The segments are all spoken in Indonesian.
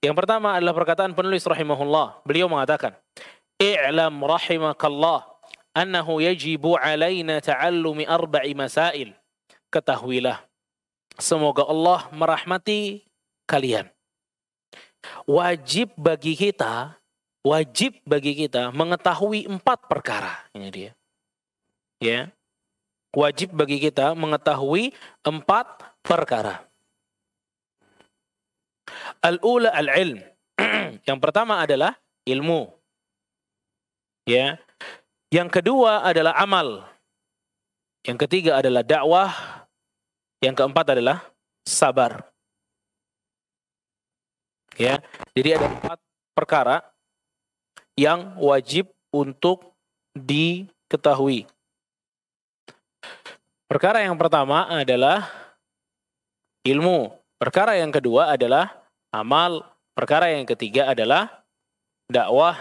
Yang pertama adalah perkataan penulis rahimahullah. Beliau mengatakan, "I'lam rahimakallah annahu yajibu alaina ta'allumi arba'i masail." Ketahuilah, semoga Allah merahmati kalian. Wajib bagi kita mengetahui 4 perkara. Ini dia. Ya. Wajib bagi kita mengetahui 4 perkara. Al-ula al-ilm. Yang pertama adalah ilmu. Ya. Yang kedua adalah amal. Yang ketiga adalah dakwah. Yang keempat adalah sabar. Ya. Jadi ada 4 perkara yang wajib untuk diketahui. Perkara yang pertama adalah ilmu. Perkara yang kedua adalah amal. Perkara yang ketiga adalah dakwah.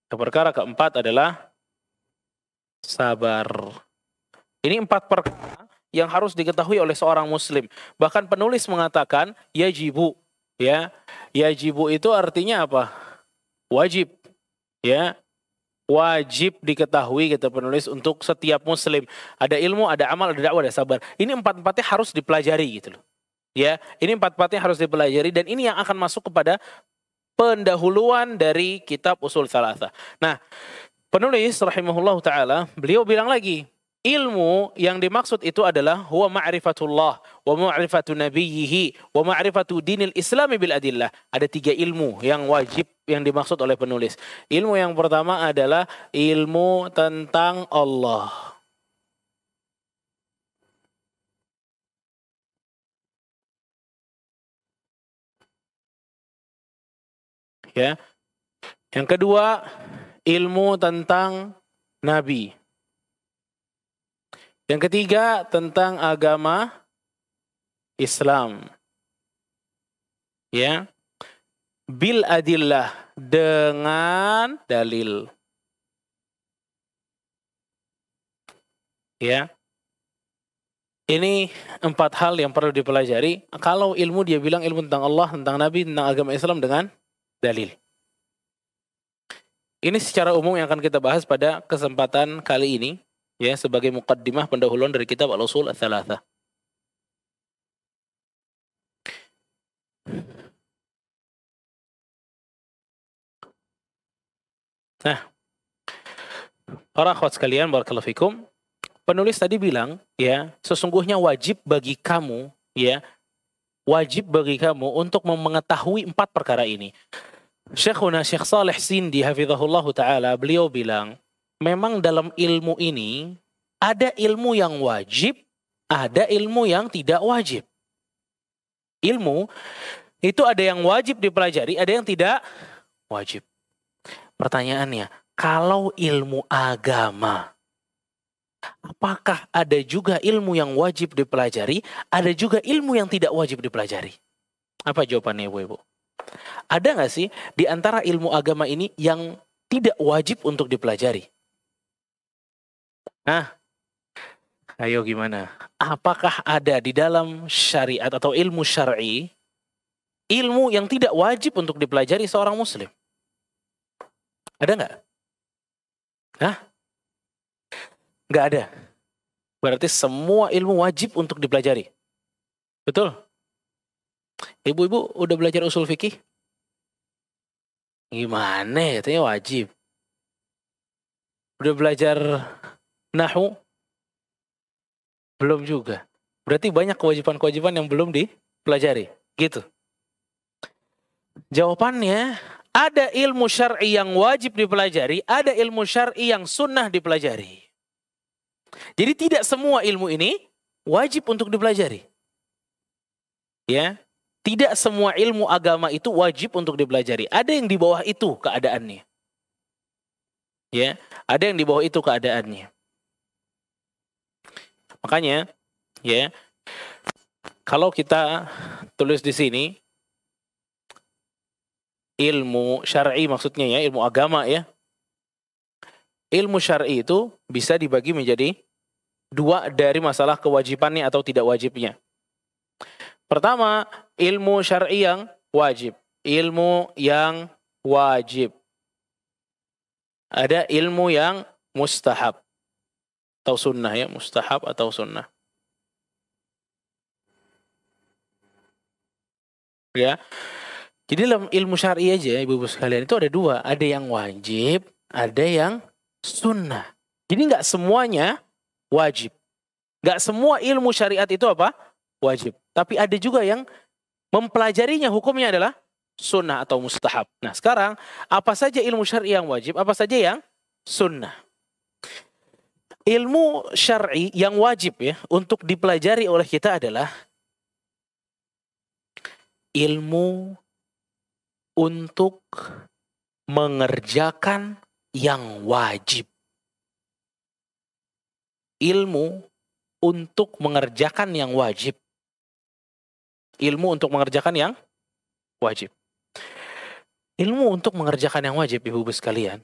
Perkara keempat adalah sabar. Ini 4 perkara yang harus diketahui oleh seorang muslim. Bahkan penulis mengatakan yajibu. Ya, yajibu itu artinya apa? Wajib. Ya, wajib diketahui, kata penulis, untuk setiap muslim. Ada ilmu, ada amal, ada dakwah, ada sabar. Ini 4-4-nya harus dipelajari gitu loh. Ya, ini 4-4-nya harus dipelajari, dan ini yang akan masuk kepada pendahuluan dari kitab Ushul Tsalatsah. Nah, penulis rahimahullah taala, beliau bilang lagi, ilmu yang dimaksud itu adalah huwa ma'rifatullah wa ma'rifatu nabiyhi wa ma'rifatu dinil islami bil adillah. Ada 3 ilmu yang wajib yang dimaksud oleh penulis. Ilmu yang pertama adalah ilmu tentang Allah. Ya. Yang kedua, ilmu tentang nabi. Yang ketiga, tentang agama Islam. Ya. Bil adillah, dengan dalil. Ya. Ini 4 hal yang perlu dipelajari. Kalau ilmu, dia bilang ilmu tentang Allah, tentang Nabi, tentang agama Islam dengan dalil. Ini secara umum yang akan kita bahas pada kesempatan kali ini, ya, sebagai muqaddimah pendahuluan dari kitab Al-Ushul Tsalatsah. Nah, para akhwat sekalian, barakallahu fikum, penulis tadi bilang, ya, sesungguhnya wajib bagi kamu, ya, wajib bagi kamu untuk mengetahui 4 perkara ini. Syekhuna Syekh Saleh Sindi hafizahullah taala, beliau bilang, memang dalam ilmu ini ada ilmu yang wajib, ada ilmu yang tidak wajib. Ilmu itu ada yang wajib dipelajari, ada yang tidak wajib. Pertanyaannya, kalau ilmu agama, apakah ada juga ilmu yang wajib dipelajari, ada juga ilmu yang tidak wajib dipelajari? Apa jawabannya, ibu-ibu? Ada nggak sih di antara ilmu agama ini yang tidak wajib untuk dipelajari? Nah, ayo gimana? Apakah ada di dalam syariat atau ilmu syar'i ilmu yang tidak wajib untuk dipelajari seorang muslim? Ada nggak? Hah? Nggak ada. Berarti semua ilmu wajib untuk dipelajari. Betul? Ibu-ibu udah belajar usul fikih? Gimana ya? Katanya wajib. Udah belajar nahwu? Belum juga. Berarti banyak kewajiban-kewajiban yang belum dipelajari. Gitu. Jawabannya, ada ilmu syar'i yang wajib dipelajari, ada ilmu syar'i yang sunnah dipelajari. Jadi tidak semua ilmu ini wajib untuk dipelajari. Ya, tidak semua ilmu agama itu wajib untuk dipelajari. Ada yang di bawah itu keadaannya. Ya, ada yang di bawah itu keadaannya. Makanya, ya, kalau kita tulis di sini ilmu syar'i, maksudnya ya, ilmu agama ya. Ilmu syar'i itu bisa dibagi menjadi 2 dari masalah kewajibannya atau tidak wajibnya. Pertama, ilmu syar'i yang wajib. ilmu yang wajib. Ada ilmu yang mustahab atau sunnah ya, mustahab atau sunnah. Ya. Jadi dalam ilmu syar'i aja ibu-ibu sekalian itu ada dua, ada yang wajib, ada yang sunnah. Jadi nggak semuanya wajib. Nggak semua ilmu syariat itu apa? Wajib. Tapi ada juga yang mempelajarinya hukumnya adalah sunnah atau mustahab. Nah sekarang, apa saja ilmu syar'i yang wajib, apa saja yang sunnah. Ilmu syar'i yang wajib ya untuk dipelajari oleh kita adalah ilmu untuk mengerjakan yang wajib. Ilmu untuk mengerjakan yang wajib. Ilmu untuk mengerjakan yang wajib. Ilmu untuk mengerjakan yang wajib, ibu-ibu sekalian,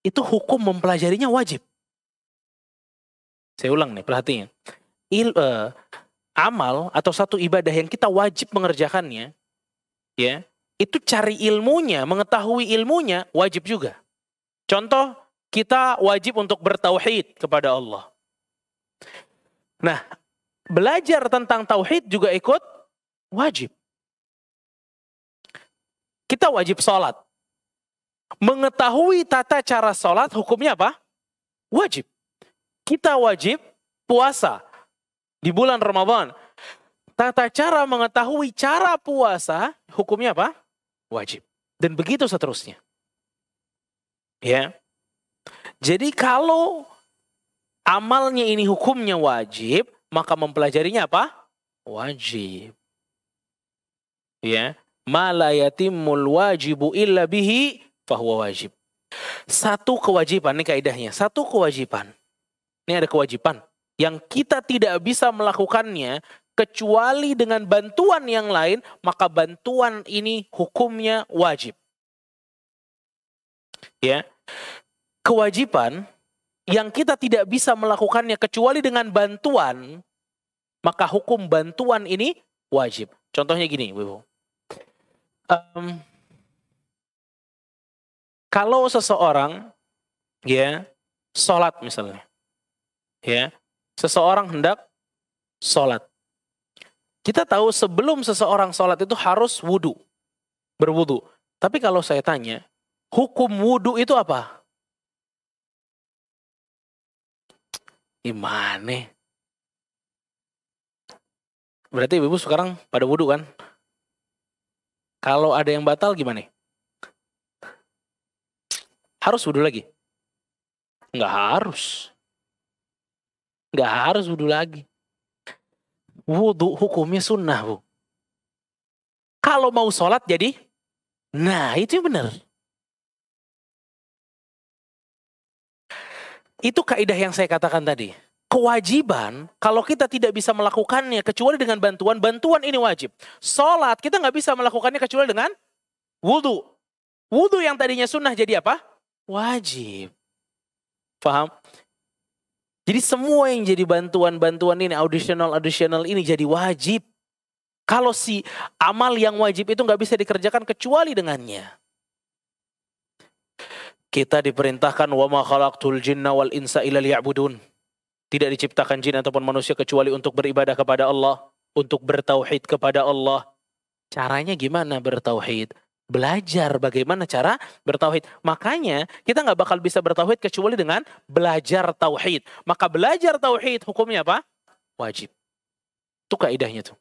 itu hukum mempelajarinya wajib. Saya ulang nih, perhatikan. Amal atau satu ibadah yang kita wajib mengerjakannya, ya, itu cari ilmunya, mengetahui ilmunya wajib juga. Contoh, kita wajib untuk bertauhid kepada Allah. Nah, belajar tentang tauhid juga ikut wajib. Kita wajib sholat. Mengetahui tata cara sholat hukumnya apa? Wajib. Kita wajib puasa di bulan Ramadan. Tata cara mengetahui cara puasa hukumnya apa? Wajib. Dan begitu seterusnya. Ya. Jadi kalau amalnya ini hukumnya wajib, maka mempelajarinya apa? Wajib. Ya. Ma la yatimmul wajibu illa bihi fahuwa wajib. Satu kewajiban, ini kaidahnya. Satu kewajiban. Ini ada kewajiban yang kita tidak bisa melakukannya kecuali dengan bantuan yang lain, maka bantuan ini hukumnya wajib. Ya. Kewajiban yang kita tidak bisa melakukannya kecuali dengan bantuan, maka hukum bantuan ini wajib. Contohnya gini, Ibu. Kalau seseorang ya sholat misalnya, ya seseorang hendak sholat. Kita tahu sebelum seseorang sholat itu harus wudu, berwudu. Tapi kalau saya tanya, hukum wudu itu apa? Gimana? Berarti ibu sekarang pada wudu kan? Kalau ada yang batal gimana? Harus wudu lagi? Nggak harus. Nggak harus wudu lagi. Wudu hukumnya sunnah, Bu. Kalau mau sholat jadi, nah itu yang benar. Itu kaidah yang saya katakan tadi. Kewajiban, kalau kita tidak bisa melakukannya kecuali dengan bantuan, bantuan ini wajib. Sholat, kita nggak bisa melakukannya kecuali dengan wudu. Wudu yang tadinya sunnah jadi apa? Wajib. Paham? Jadi semua yang jadi bantuan-bantuan ini, additional ini jadi wajib. Kalau si amal yang wajib itu nggak bisa dikerjakan kecuali dengannya. Kita diperintahkan wa ma khalaqtul jinna wal insa illa liya'budun. Tidak diciptakan jin ataupun manusia kecuali untuk beribadah kepada Allah, untuk bertauhid kepada Allah. Caranya gimana bertauhid? Belajar bagaimana cara bertauhid. Makanya kita nggak bakal bisa bertauhid kecuali dengan belajar tauhid. Maka belajar tauhid hukumnya apa? Wajib. Itu kaidahnya tuh.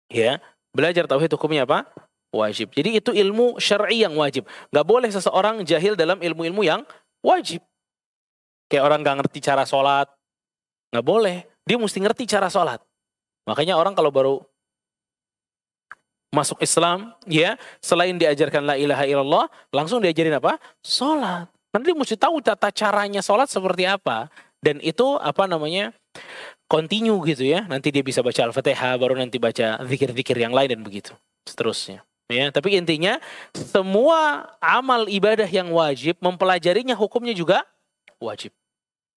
Ya, belajar tauhid hukumnya apa? Wajib. Jadi itu ilmu syar'i yang wajib. Nggak boleh seseorang jahil dalam ilmu-ilmu yang wajib. Kayak orang nggak ngerti cara sholat. Nggak boleh. Dia mesti ngerti cara sholat. Makanya orang kalau baru masuk Islam, ya, selain diajarkan la ilaha illallah, langsung diajarin apa? Sholat. Nanti dia mesti tahu tata caranya sholat seperti apa. Dan itu apa namanya? Continue gitu ya. Nanti dia bisa baca Al-Fatihah, baru nanti baca zikir-zikir yang lain dan begitu. Seterusnya. Ya, tapi intinya semua amal ibadah yang wajib, mempelajarinya hukumnya juga wajib.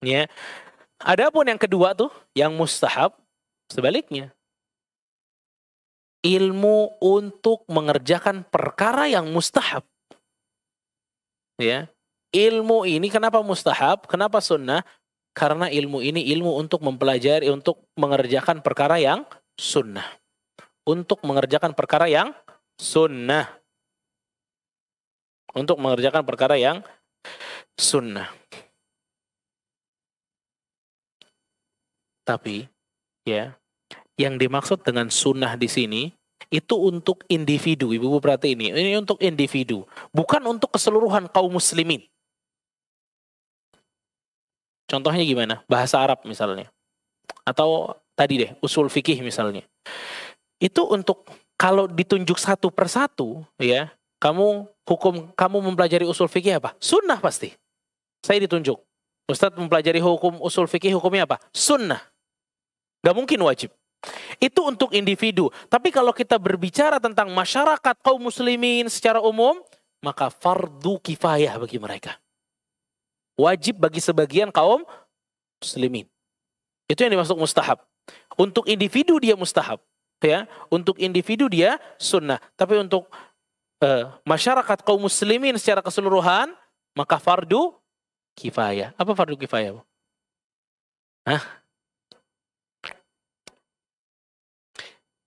Ya. Adapun yang kedua tuh, yang mustahab, sebaliknya. ilmu untuk mengerjakan perkara yang mustahab. Ya. Ilmu ini kenapa mustahab? Kenapa sunnah? Karena ilmu ini ilmu untuk mempelajari, untuk mengerjakan perkara yang sunnah. Untuk mengerjakan perkara yang sunnah. Untuk mengerjakan perkara yang sunnah. Tapi, ya, yang dimaksud dengan sunnah di sini itu untuk individu. Ibu-ibu perhati ini untuk individu, bukan untuk keseluruhan kaum muslimin. Contohnya gimana? Bahasa Arab misalnya. Atau tadi deh, usul fikih misalnya. Itu untuk kalau ditunjuk satu persatu, ya, kamu mempelajari usul fikih apa? Sunnah pasti. Saya ditunjuk. Ustadz mempelajari hukum usul fikih, hukumnya apa? Sunnah. Gak mungkin wajib. Itu untuk individu. Tapi kalau kita berbicara tentang masyarakat kaum muslimin secara umum, maka fardu kifayah bagi mereka. Wajib bagi sebagian kaum muslimin. Itu yang dimaksud mustahab. Untuk individu dia mustahab, ya. Untuk individu dia sunnah. Tapi untuk masyarakat kaum muslimin secara keseluruhan, maka fardu kifayah. Apa fardu kifayah? Hah?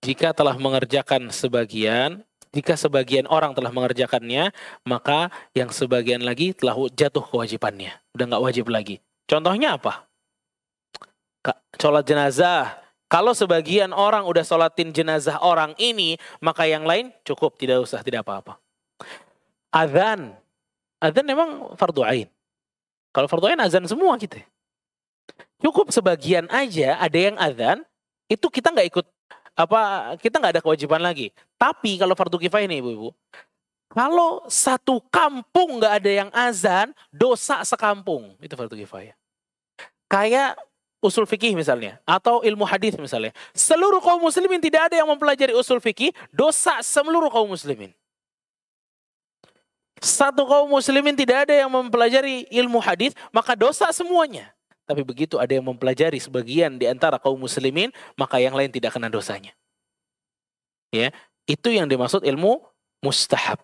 Jika telah mengerjakan sebagian, jika sebagian orang telah mengerjakannya, maka yang sebagian lagi telah jatuh kewajibannya. Udah nggak wajib lagi. Contohnya apa? Sholat jenazah. Kalau sebagian orang udah sholatin jenazah orang ini, maka yang lain cukup, tidak usah, tidak apa-apa. Azan. Azan memang fardu ain. Kalau fardu ain azan semua kita. Cukup sebagian aja ada yang azan, itu kita nggak ikut kita nggak ada kewajiban lagi. Tapi kalau fardu kifayah nih ibu-ibu, kalau satu kampung nggak ada yang azan, dosa sekampung, itu fardu kifayah. Kayak usul fikih misalnya, atau ilmu hadis misalnya, seluruh kaum muslimin tidak ada yang mempelajari usul fikih, dosa seluruh kaum muslimin. Satu kaum muslimin tidak ada yang mempelajari ilmu hadis, maka dosa semuanya. Tapi begitu ada yang mempelajari sebagian di antara kaum muslimin, maka yang lain tidak kena dosanya. Ya, itu yang dimaksud ilmu mustahab.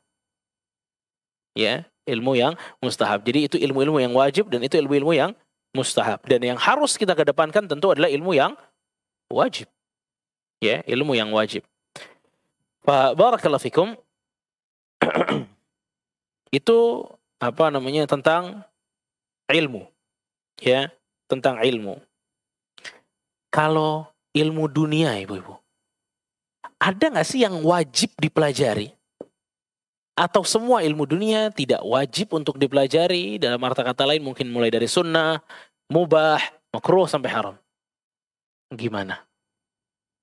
Ya, ilmu yang mustahab. Jadi itu ilmu-ilmu yang wajib dan itu ilmu-ilmu yang mustahab. Dan yang harus kita kedepankan tentu adalah ilmu yang wajib. Ya, ilmu yang wajib. Barakallahu fikum. Itu tentang ilmu. Ya. Tentang ilmu. Kalau ilmu dunia ibu-ibu, ada nggak sih yang wajib dipelajari? Atau semua ilmu dunia tidak wajib untuk dipelajari? Dalam arti kata lain mungkin mulai dari sunnah, mubah, makruh sampai haram. Gimana?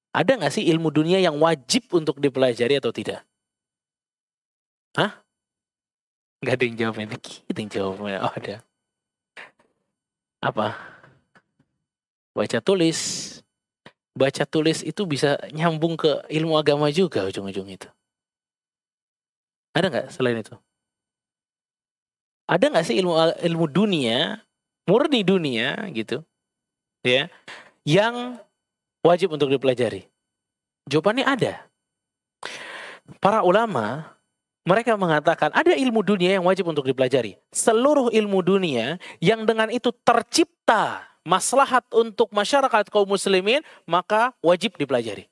Ada nggak sih ilmu dunia yang wajib untuk dipelajari atau tidak? Hah? Gak ada yang jawabnya. Kita yang jawabnya. Oh ada. Apa? Baca tulis. Baca tulis itu bisa nyambung ke ilmu agama juga ujung-ujung itu. Ada nggak selain itu? Ada nggak sih ilmu dunia, murni dunia gitu, ya, yang wajib untuk dipelajari? Jawabannya ada. Para ulama mereka mengatakan ada ilmu dunia yang wajib untuk dipelajari. Seluruh ilmu dunia yang dengan itu tercipta maslahat untuk masyarakat kaum muslimin, maka wajib dipelajari.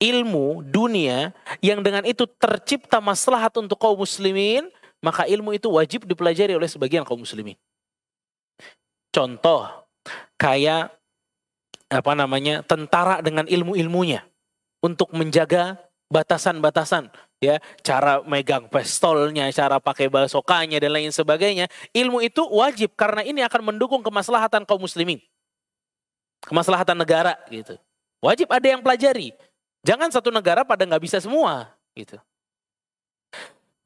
Ilmu dunia yang dengan itu tercipta maslahat untuk kaum muslimin, maka ilmu itu wajib dipelajari oleh sebagian kaum muslimin. Contoh, kayak tentara dengan ilmu-ilmunya untuk menjaga batasan-batasan, ya, cara megang pistolnya, cara pakai bazooka-nya dan lain sebagainya. Ilmu itu wajib karena ini akan mendukung kemaslahatan kaum muslimin, kemaslahatan negara gitu. Wajib ada yang pelajari. Jangan satu negara pada nggak bisa semua gitu.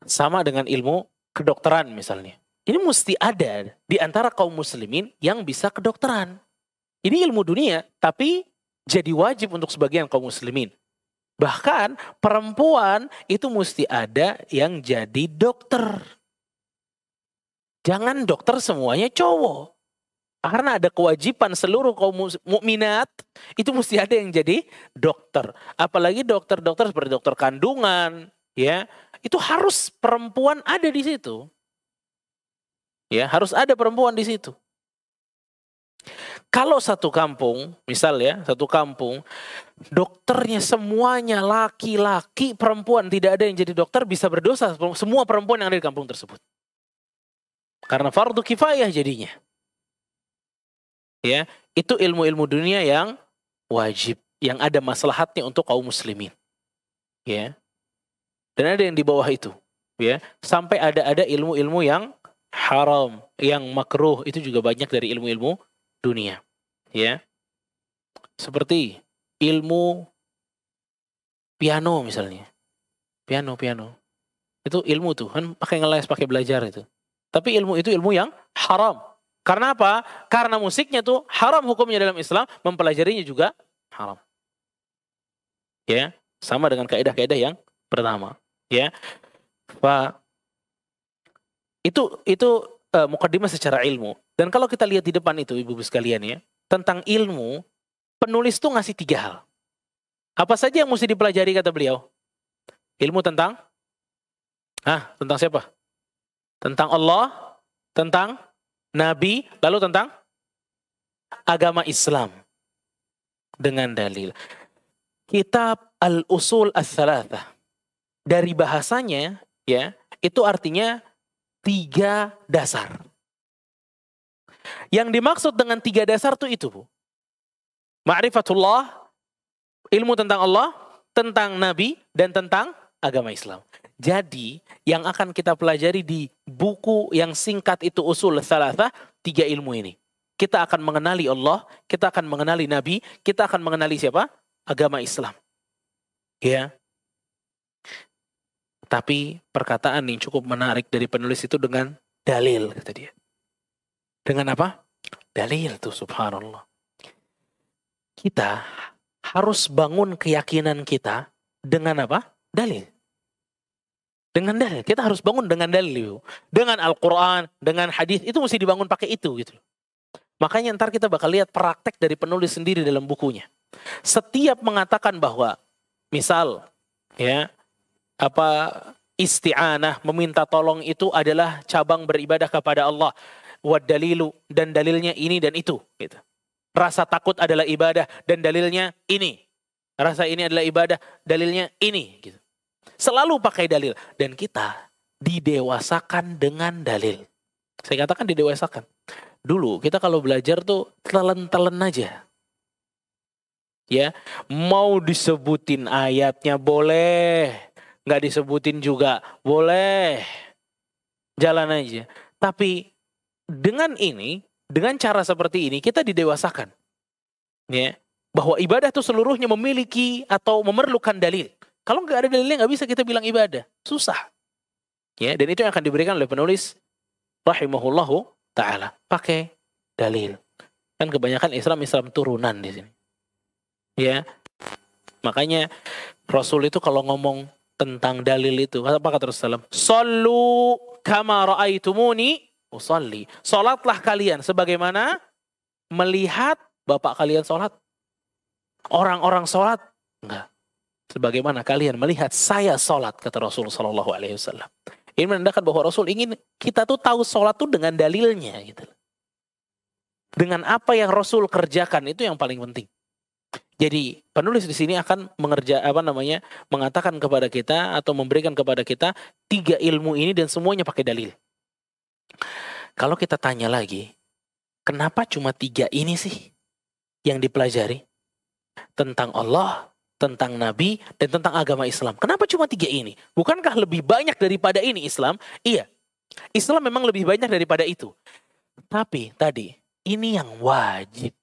Sama dengan ilmu kedokteran misalnya. Ini mesti ada di antara kaum muslimin yang bisa kedokteran. Ini ilmu dunia tapi jadi wajib untuk sebagian kaum muslimin. Bahkan perempuan itu mesti ada yang jadi dokter. Jangan dokter semuanya cowok. Karena ada kewajiban seluruh kaum mukminat itu mesti ada yang jadi dokter. Apalagi dokter-dokter seperti dokter kandungan, ya, itu harus perempuan ada di situ. Ya, harus ada perempuan di situ. Kalau satu kampung, misal ya, satu kampung, dokternya semuanya laki-laki, perempuan, tidak ada yang jadi dokter, bisa berdosa semua perempuan yang ada di kampung tersebut. Karena fardu kifayah jadinya. Ya, itu ilmu-ilmu dunia yang wajib, yang ada maslahatnya untuk kaum muslimin. Ya. Dan ada yang di bawah itu, ya. Sampai ada ilmu-ilmu yang haram, yang makruh, itu juga banyak dari ilmu-ilmu dunia. Ya. Seperti ilmu piano misalnya. Piano. Itu ilmu tuh, kan pakai ngeles, pakai belajar itu. Tapi ilmu itu ilmu yang haram. Karena apa? Karena musiknya tuh haram hukumnya dalam Islam, mempelajarinya juga haram. Ya, sama dengan kaidah-kaidah yang pertama. Ya, itu mukadimah secara ilmu. Dan kalau kita lihat di depan itu, ibu-ibu sekalian ya, tentang ilmu, penulis tuh ngasih 3 hal. Apa saja yang mesti dipelajari kata beliau? Ilmu tentang siapa? Tentang Allah, tentang Nabi, lalu tentang agama Islam dengan dalil. Kitab Al-Usul Ats-Tsalatsah. Dari bahasanya ya, itu artinya 3 dasar. Yang dimaksud dengan 3 dasar itu Bu. Ma'rifatullah, ilmu tentang Allah, tentang Nabi, dan tentang agama Islam. Jadi, yang akan kita pelajari di buku yang singkat itu Usul Ats-Tsalatsah, 3 ilmu ini. Kita akan mengenali Allah, kita akan mengenali Nabi, kita akan mengenali siapa? Agama Islam. Ya. Tapi perkataan yang cukup menarik dari penulis itu dengan dalil, kata dia. Dengan apa? Dalil tuh, subhanallah. Kita harus bangun keyakinan kita dengan apa? Dalil. Dengan dalil. Kita harus bangun dengan dalil. Dengan Al-Quran, dengan hadis, itu mesti dibangun pakai itu gitu. Makanya ntar kita bakal lihat praktek dari penulis sendiri dalam bukunya. Setiap mengatakan bahwa misal ya isti'anah, meminta tolong itu adalah cabang beribadah kepada Allah. Wad dalilu, dan dalilnya ini dan itu gitu. Rasa takut adalah ibadah dan dalilnya ini. Rasa ini adalah ibadah, dalilnya ini gitu. Selalu pakai dalil. Dan kita didewasakan dengan dalil. Saya katakan didewasakan. Dulu kita kalau belajar tuh telan-telan aja. Ya, mau disebutin ayatnya boleh, nggak disebutin juga boleh. Jalan aja. Tapi dengan ini, dengan cara seperti ini kita didewasakan. Ya, bahwa ibadah itu seluruhnya memiliki atau memerlukan dalil. Kalau nggak ada dalilnya nggak bisa kita bilang ibadah, susah. Ya, dan itu yang akan diberikan oleh penulis rahimahullahu taala, pakai dalil. Kan kebanyakan Islam turunan di sini. Ya. Makanya Rasul itu kalau ngomong tentang dalil itu, apa kata Rasulullah? Sallu kama ra'aitumuni usalli. Salatlah kalian sebagaimana melihat bapak kalian salat. Orang-orang salat enggak. Sebagaimana kalian melihat saya salat, kata Rasul sallallahu alaihi wasallam. Ini menandakan bahwa Rasul ingin kita tuh tahu salat tuh dengan dalilnya gitu. Dengan apa yang Rasul kerjakan, itu yang paling penting. Jadi penulis di sini akan mengatakan kepada kita atau memberikan kepada kita 3 ilmu ini dan semuanya pakai dalil. Kalau kita tanya lagi, kenapa cuma 3 ini sih yang dipelajari? Tentang Allah, tentang Nabi, dan tentang agama Islam. Kenapa cuma 3 ini? Bukankah lebih banyak daripada ini Islam? Iya, Islam memang lebih banyak daripada itu. Tapi tadi, ini yang wajib.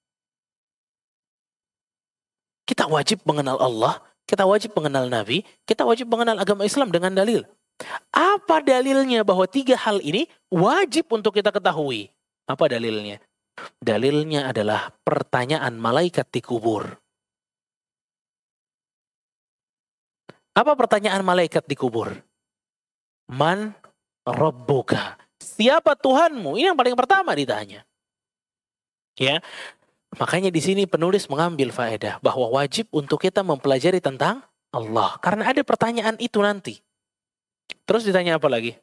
Kita wajib mengenal Allah, kita wajib mengenal Nabi, kita wajib mengenal agama Islam dengan dalil. Apa dalilnya bahwa 3 hal ini wajib untuk kita ketahui? Apa dalilnya? Dalilnya adalah pertanyaan malaikat di kubur. Apa pertanyaan malaikat di kubur? Man Rabbuka? Siapa Tuhanmu? Ini yang paling pertama ditanya. Ya, makanya di sini penulis mengambil faedah bahwa wajib untuk kita mempelajari tentang Allah. Karena ada pertanyaan itu nanti. Terus ditanya apa lagi?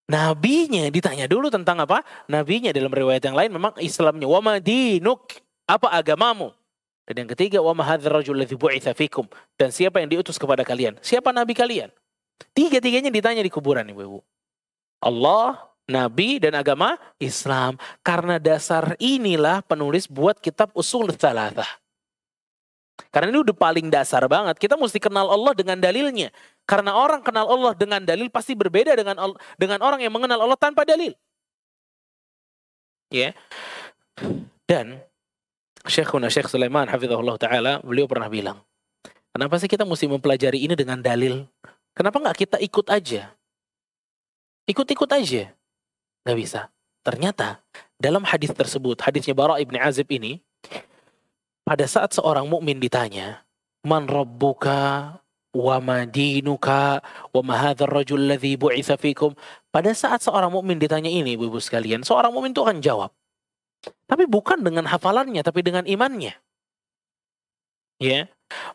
Nabinya ditanya dulu tentang apa? Nabinya dalam riwayat yang lain memang Islamnya. Wa ma dinuk? Apa agamamu? Dan yang ketiga, wa ma hadzal rajul ladzi bu'itsa fikum? Dan siapa yang diutus kepada kalian? Siapa nabi kalian? Tiga-tiganya ditanya di kuburan, Ibu-ibu. Allah, nabi, dan agama Islam. Karena dasar inilah penulis buat kitab Ushul Tsalatsah. Karena ini udah paling dasar banget. Kita mesti kenal Allah dengan dalilnya. Karena orang kenal Allah dengan dalil pasti berbeda dengan orang yang mengenal Allah tanpa dalil. Ya. Dan Syekhuna Syekh Sulaiman hafizahullah ta'ala, beliau pernah bilang, kenapa sih kita mesti mempelajari ini dengan dalil? Kenapa nggak kita ikut aja? Ikut-ikut aja. Nggak bisa. Ternyata dalam hadis tersebut, hadisnya Bara ibn Azib ini, pada saat seorang mukmin ditanya, "Man rabbuka wa ma dinuka wa ma hadzal rajul ladzi bu'itsa fikum?" Pada saat seorang mukmin ditanya ini, Ibu-ibu sekalian, seorang mukmin itu akan jawab. Tapi bukan dengan hafalannya, tapi dengan imannya. Ya.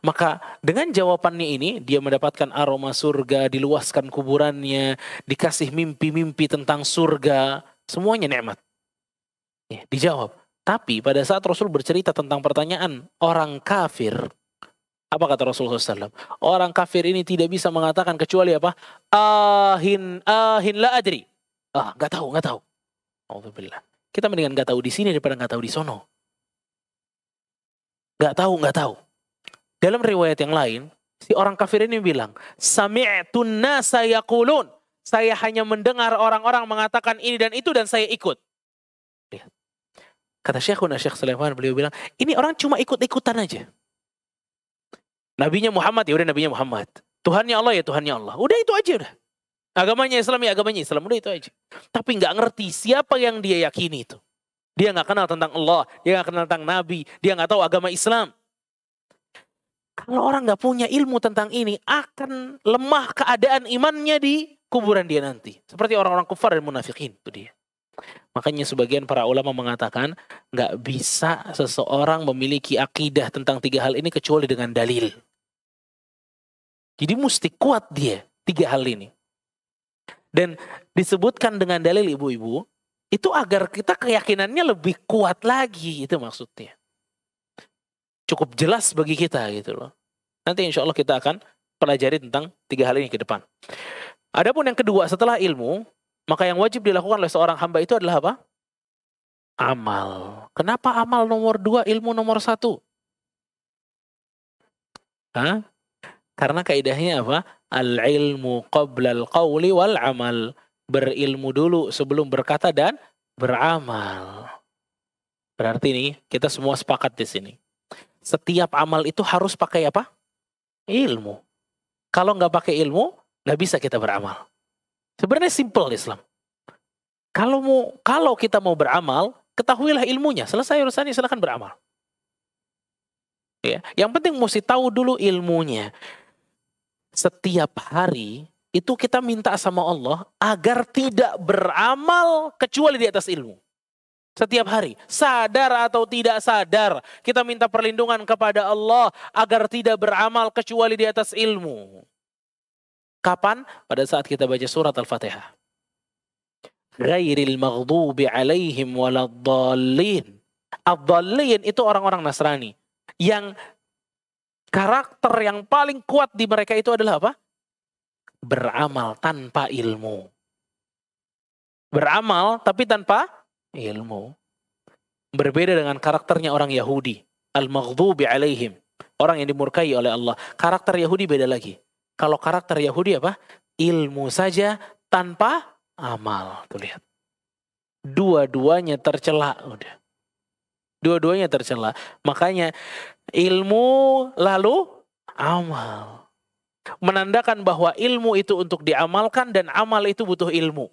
Maka dengan jawabannya ini, dia mendapatkan aroma surga, diluaskan kuburannya, dikasih mimpi-mimpi tentang surga, semuanya nikmat. Ya, dijawab. Tapi pada saat Rasul bercerita tentang pertanyaan orang kafir, apa kata Rasulullah SAW? Orang kafir ini tidak bisa mengatakan kecuali apa? Ahin la adri. Nggak tahu. Alhamdulillah. Kita mendingan nggak tahu di sini daripada nggak tahu di sono. Nggak tahu. Dalam riwayat yang lain, si orang kafir ini bilang, Sami'tun nasa yaqulun. Saya hanya mendengar orang-orang mengatakan ini dan itu dan saya ikut. Lihat. Kata Syekhuna Syekh Sulaiman, beliau bilang, ini orang cuma ikut-ikutan aja. Nabinya Muhammad, ya udah nabinya Muhammad. Tuhannya Allah, ya Tuhannya Allah. Udah itu aja udah. Agamanya Islam, ya agamanya Islam. Udah itu aja. Tapi nggak ngerti siapa yang dia yakini itu. Dia nggak kenal tentang Allah. Dia nggak kenal tentang Nabi. Dia nggak tahu agama Islam. Kalau orang nggak punya ilmu tentang ini, akan lemah keadaan imannya di kuburan dia nanti. Seperti orang-orang kufar dan munafikin. Itu dia. Makanya sebagian para ulama mengatakan, nggak bisa seseorang memiliki akidah tentang tiga hal ini kecuali dengan dalil. Jadi mesti kuat dia, tiga hal ini. Dan disebutkan dengan dalil ibu-ibu, itu agar kita keyakinannya lebih kuat lagi, itu maksudnya. Cukup jelas bagi kita gitu loh. Nanti insya Allah kita akan pelajari tentang tiga hal ini ke depan. Adapun yang kedua, setelah ilmu, maka yang wajib dilakukan oleh seorang hamba itu adalah apa? Amal. Kenapa amal nomor 2, ilmu nomor 1? Karena kaidahnya apa? Al-ilmu qabla al-qawli wal amal. Berilmu dulu sebelum berkata dan beramal. Berarti nih, kita semua sepakat di sini. Setiap amal itu harus pakai apa? Ilmu. Kalau nggak pakai ilmu, nggak bisa kita beramal. Sebenarnya simple Islam. Kalau kita mau beramal, ketahuilah ilmunya. Selesai urusannya, silakan beramal. Ya, yang penting mesti tahu dulu ilmunya. Setiap hari itu kita minta sama Allah agar tidak beramal kecuali di atas ilmu. Setiap hari, sadar atau tidak sadar, kita minta perlindungan kepada Allah agar tidak beramal kecuali di atas ilmu. Kapan? Pada saat kita baca surat Al-Fatihah. Ghairil maghdubi alaihim waladdallin. Ad-dallin itu orang-orang Nasrani. Yang karakter yang paling kuat di mereka itu adalah apa? Beramal tanpa ilmu. Beramal tapi tanpa ilmu. Berbeda dengan karakternya orang Yahudi. Al-maghdubi alaihim. Orang yang dimurkai oleh Allah. Karakter Yahudi beda lagi. Kalau karakter Yahudi apa? Ilmu saja tanpa amal. Tuh lihat. Dua-duanya tercela. Udah. Dua-duanya tercela. Makanya ilmu lalu amal. Menandakan bahwa ilmu itu untuk diamalkan dan amal itu butuh ilmu.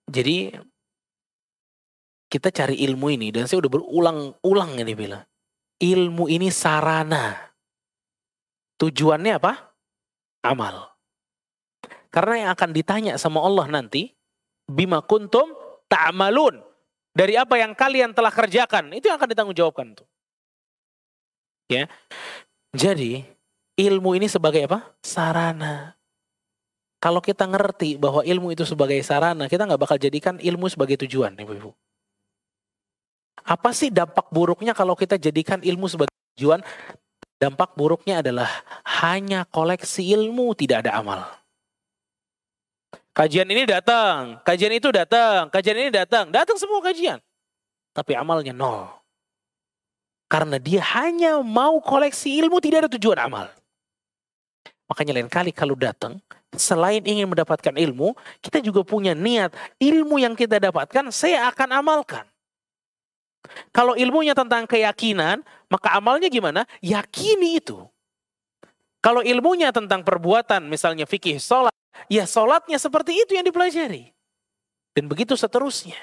Jadi kita cari ilmu ini dan saya udah berulang-ulang ini bilang. Ilmu ini sarana. Tujuannya apa? Amal. Karena yang akan ditanya sama Allah nanti, bima kuntum ta'malun. Dari apa yang kalian telah kerjakan. Itu yang akan ditanggungjawabkan tuh. Ya. Jadi ilmu ini sebagai apa? Sarana. Kalau kita ngerti bahwa ilmu itu sebagai sarana, kita nggak bakal jadikan ilmu sebagai tujuan, Ibu-ibu. Apa sih dampak buruknya kalau kita jadikan ilmu sebagai tujuan? Dampak buruknya adalah hanya koleksi ilmu, tidak ada amal. Kajian ini datang, kajian itu datang, kajian ini datang semua kajian. Tapi amalnya nol. Karena dia hanya mau koleksi ilmu, tidak ada tujuan amal. Makanya lain kali kalau datang, selain ingin mendapatkan ilmu, kita juga punya niat, ilmu yang kita dapatkan, saya akan amalkan. Kalau ilmunya tentang keyakinan, maka amalnya gimana? Yakini itu. Kalau ilmunya tentang perbuatan, misalnya fikih sholat, ya sholatnya seperti itu yang dipelajari. Dan begitu seterusnya.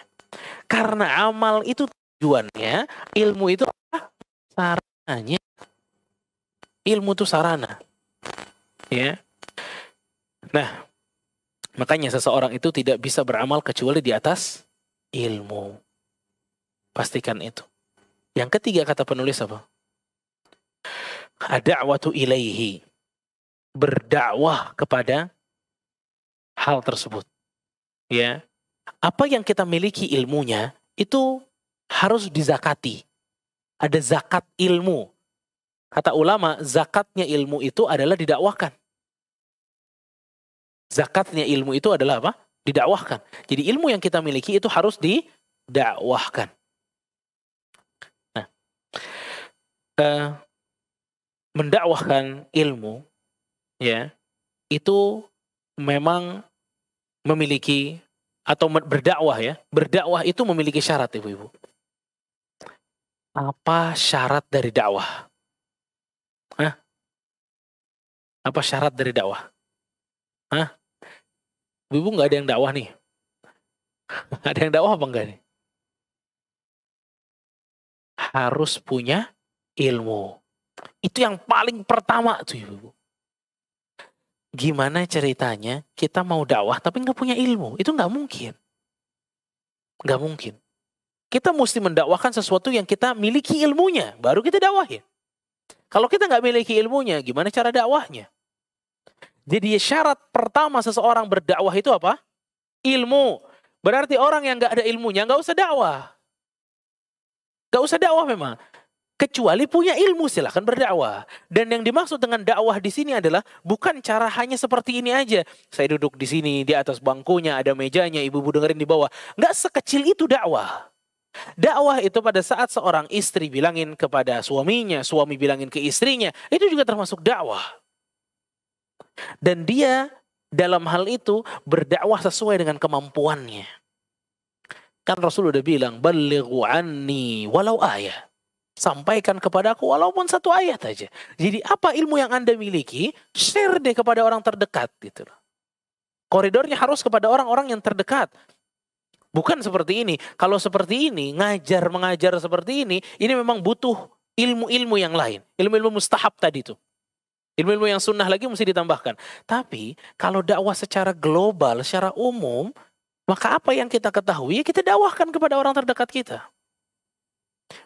Karena amal itu tujuannya, ilmu itu sarananya. Ilmu itu sarana. Ya. Nah, makanya seseorang itu tidak bisa beramal kecuali di atas ilmu. Pastikan itu. Yang ketiga kata penulis apa? Ad-da'watu ilaihi. Berdakwah kepada hal tersebut. Ya. Apa yang kita miliki ilmunya itu harus dizakati. Ada zakat ilmu. Kata ulama, zakatnya ilmu itu adalah didakwahkan. Zakatnya ilmu itu adalah apa? Didakwahkan. Jadi ilmu yang kita miliki itu harus didakwahkan. Mendakwahkan ilmu ya itu memang memiliki atau berdakwah ya, berdakwah itu memiliki syarat, Ibu-ibu. Apa syarat dari dakwah? Hah? Apa syarat dari dakwah? Hah? Ibu nggak ada yang dakwah nih? Ada yang dakwah apa enggak nih? Harus punya ilmu. Itu yang paling pertama tuh, Ibu. Gimana ceritanya kita mau dakwah tapi nggak punya ilmu? Itu nggak mungkin. Nggak mungkin. Kita mesti mendakwahkan sesuatu yang kita miliki ilmunya, baru kita dakwahin. Kalau kita nggak miliki ilmunya, gimana cara dakwahnya? Jadi syarat pertama seseorang berdakwah itu apa? Ilmu. Berarti orang yang nggak ada ilmunya nggak usah dakwah. Nggak usah dakwah memang. Kecuali punya ilmu, silahkan berdakwah. Dan yang dimaksud dengan dakwah di sini adalah bukan cara hanya seperti ini aja. Saya duduk di sini, di atas bangkunya, ada mejanya, ibu-ibu dengerin di bawah. Nggak sekecil itu dakwah. Dakwah itu pada saat seorang istri bilangin kepada suaminya, suami bilangin ke istrinya, itu juga termasuk dakwah. Dan dia dalam hal itu berdakwah sesuai dengan kemampuannya. Kan Rasul udah bilang, balighu anni walau ayat. Sampaikan kepadaku walaupun satu ayat aja. Jadi apa ilmu yang Anda miliki, share deh kepada orang terdekat. Gitu. Koridornya harus kepada orang-orang yang terdekat. Bukan seperti ini. Kalau seperti ini, mengajar seperti ini memang butuh ilmu-ilmu yang lain. Ilmu-ilmu mustahab tadi itu. Ilmu-ilmu yang sunnah lagi mesti ditambahkan. Tapi kalau dakwah secara global, secara umum, maka apa yang kita ketahui, kita dakwahkan kepada orang terdekat kita.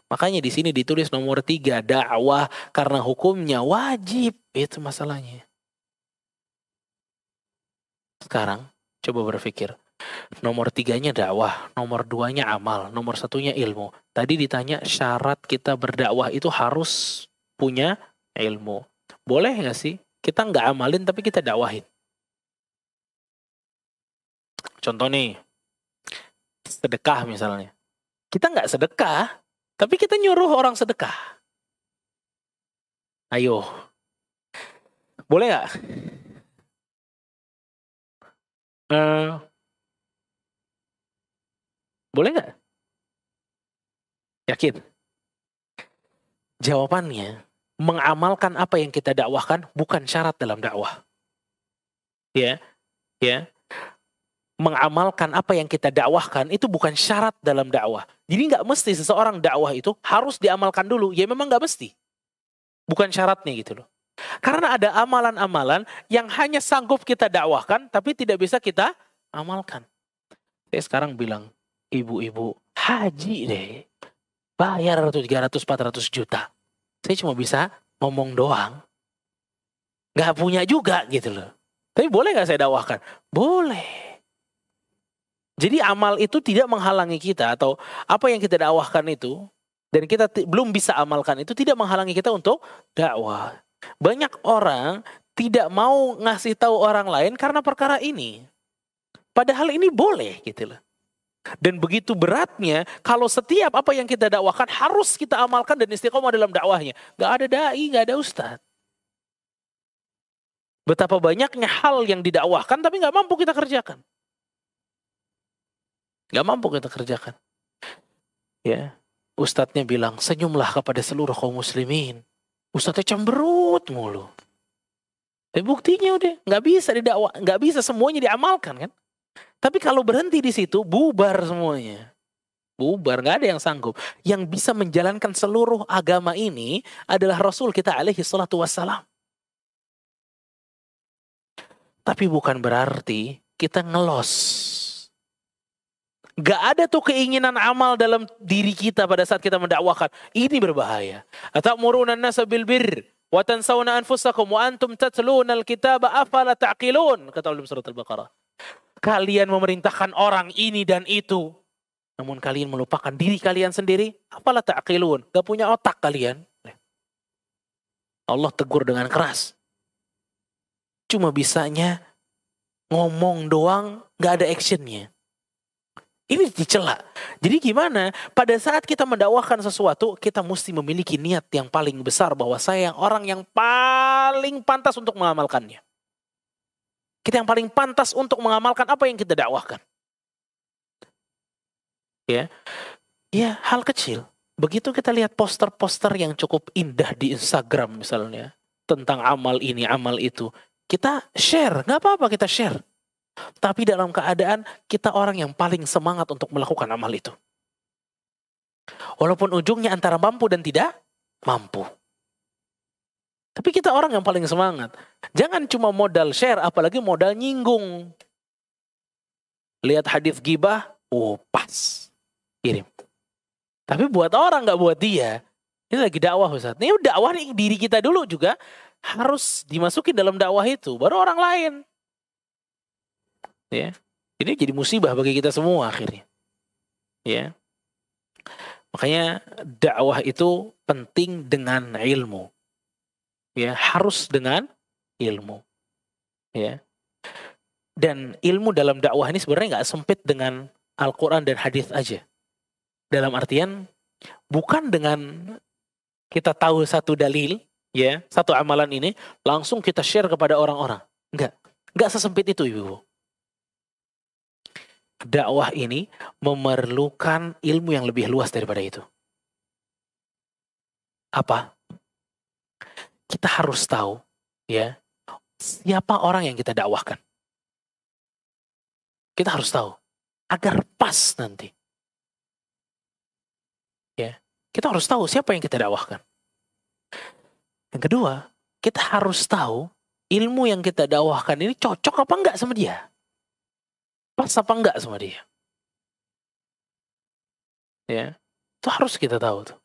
Makanya di sini ditulis nomor 3, dakwah karena hukumnya wajib. Itu masalahnya. Sekarang coba berpikir. Nomor 3-nya dakwah, nomor 2-nya amal, nomor 1-nya ilmu. Tadi ditanya syarat kita berdakwah itu harus punya ilmu. Boleh nggak sih kita nggak amalin tapi kita dakwahin? Contoh nih, sedekah misalnya. Kita nggak sedekah, tapi kita nyuruh orang sedekah. Ayo. Boleh nggak? Boleh nggak? Yakin? Jawabannya, mengamalkan apa yang kita dakwahkan bukan syarat dalam dakwah. Ya. Mengamalkan apa yang kita dakwahkan itu bukan syarat dalam dakwah. Jadi nggak mesti seseorang dakwah itu harus diamalkan dulu. Ya memang nggak mesti. Bukan syaratnya gitu loh. Karena ada amalan-amalan yang hanya sanggup kita dakwahkan tapi tidak bisa kita amalkan. Saya sekarang bilang, ibu-ibu haji deh. Bayar tuh 300-400 juta. Saya cuma bisa ngomong doang. Nggak punya juga gitu loh. Tapi boleh nggak saya dakwahkan? Boleh. Jadi amal itu tidak menghalangi kita, atau apa yang kita dakwahkan itu dan kita belum bisa amalkan itu tidak menghalangi kita untuk dakwah. Banyak orang tidak mau ngasih tahu orang lain karena perkara ini. Padahal ini boleh gitu loh. Dan begitu beratnya kalau setiap apa yang kita dakwahkan harus kita amalkan dan istiqomah dalam dakwahnya. Gak ada dai, gak ada ustadz. Betapa banyaknya hal yang didakwahkan tapi gak mampu kita kerjakan. Gak mampu kita kerjakan. Ya, ustadznya bilang senyumlah kepada seluruh kaum muslimin. Ustadznya cemberut mulu. Buktinya udah nggak bisa didakwah, nggak bisa semuanya diamalkan kan. Tapi kalau berhenti di situ bubar semuanya. Bubar, nggak ada yang sanggup. Yang bisa menjalankan seluruh agama ini adalah Rasul kita alaihi salatu wassalam. Tapi bukan berarti kita ngelos. Gak ada tuh keinginan amal dalam diri kita pada saat kita mendakwakan. Ini berbahaya. Atamuruna an-nasa bil birr wa tansawna anfusakum wa antum tatluna al-kitaba afala ta'qilun, kata Allah surat Al-Baqarah. Kalian memerintahkan orang ini dan itu, namun kalian melupakan diri kalian sendiri. Afala ta'qilun, gak punya otak kalian. Allah tegur dengan keras. Cuma bisanya ngomong doang, gak ada actionnya. Ini dicela. Jadi gimana? Pada saat kita mendakwahkan sesuatu, kita mesti memiliki niat yang paling besar bahwa saya orang yang paling pantas untuk mengamalkannya. Kita yang paling pantas untuk mengamalkan apa yang kita dakwahkan. Ya, hal kecil. Begitu kita lihat poster-poster yang cukup indah di Instagram misalnya tentang amal ini, amal itu, kita share. Nggak apa-apa kita share. Tapi dalam keadaan kita orang yang paling semangat untuk melakukan amal itu. Walaupun ujungnya antara mampu dan tidak mampu. Tapi kita orang yang paling semangat. Jangan cuma modal share, apalagi modal nyinggung. Lihat hadis ghibah, pas. Kirim. Tapi buat orang, gak buat dia. Ini lagi dakwah Ustaz. Ini dakwah nih, diri kita dulu juga harus dimasukin dalam dakwah itu. Baru orang lain. Ya, ini jadi musibah bagi kita semua akhirnya. Ya, makanya dakwah itu penting dengan ilmu. Ya, harus dengan ilmu. Ya, dan ilmu dalam dakwah ini sebenarnya nggak sempit dengan Al-Quran dan hadis aja. Dalam artian bukan dengan kita tahu satu dalil, ya, satu amalan ini langsung kita share kepada orang-orang. Nggak sesempit itu ibu. Dakwah ini memerlukan ilmu yang lebih luas daripada itu. Apa? Kita harus tahu, ya, siapa orang yang kita dakwahkan. Kita harus tahu agar pas nanti. Ya, kita harus tahu siapa yang kita dakwahkan. Yang kedua, kita harus tahu ilmu yang kita dakwahkan ini cocok apa enggak sama dia. Pas apa enggak sama dia? Ya, itu harus kita tahu tuh.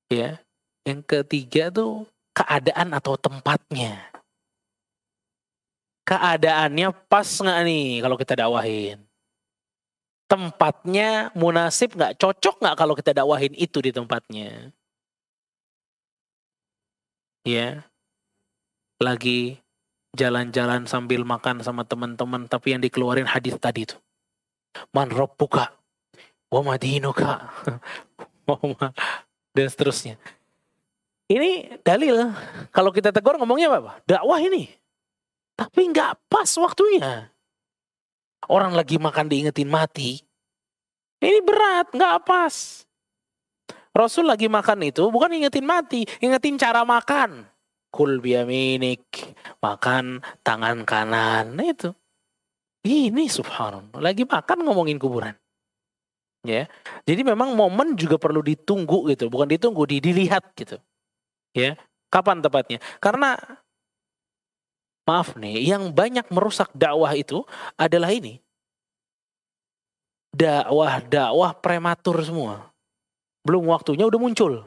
Ya, yang ketiga tuh keadaan atau tempatnya. Keadaannya pas nggak nih kalau kita dakwahin? Tempatnya munasib nggak? Cocok nggak kalau kita dakwahin itu di tempatnya? Ya, lagi jalan-jalan sambil makan sama teman-teman, tapi yang dikeluarin hadis tadi itu. Man rabbuka wa madinuka dan seterusnya. Ini dalil. Kalau kita tegur ngomongnya apa? Dakwah ini. Tapi nggak pas waktunya. Orang lagi makan diingetin mati. Ini berat, nggak pas. Rasul lagi makan itu bukan ingetin mati, ingetin cara makan. Kul biyaminik, makan tangan kanan. Nah itu. Ini subhanallah, lagi makan ngomongin kuburan. Ya. Jadi memang momen juga perlu ditunggu gitu, bukan ditunggu, dilihat gitu. Ya. Kapan tepatnya? Karena maaf nih, yang banyak merusak dakwah itu adalah ini. dakwah prematur semua. Belum waktunya udah muncul.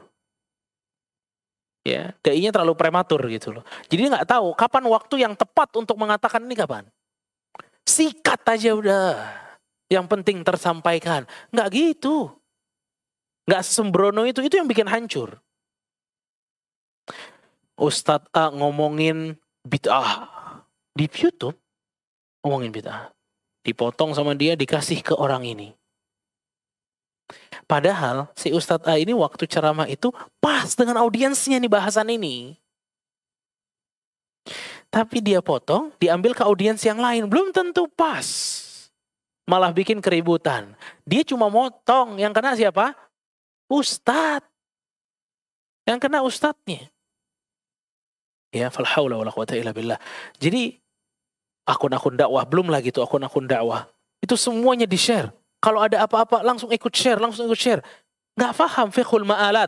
Ya, dai-nya terlalu prematur gitu loh. Jadi nggak tahu kapan waktu yang tepat untuk mengatakan ini kapan. Sikat aja udah. Yang penting tersampaikan. Nggak gitu. Nggak sembrono itu yang bikin hancur. Ustadz A ngomongin bid'ah di YouTube, ngomongin bid'ah. Dipotong sama dia, dikasih ke orang ini. Padahal si Ustadz A ini waktu ceramah itu pas dengan audiensnya nih bahasan ini. Tapi dia potong, diambil ke audiens yang lain. Belum tentu pas. Malah bikin keributan. Dia cuma motong. Yang kena siapa? Ustadz. Yang kena ustadznya. Ya, fal haula wala quwata illa billah. Jadi akun-akun dakwah, belum lagi tuh akun-akun dakwah. Itu semuanya di-share. Kalau ada apa-apa langsung ikut share, Nggak paham fiqhul ma'alat.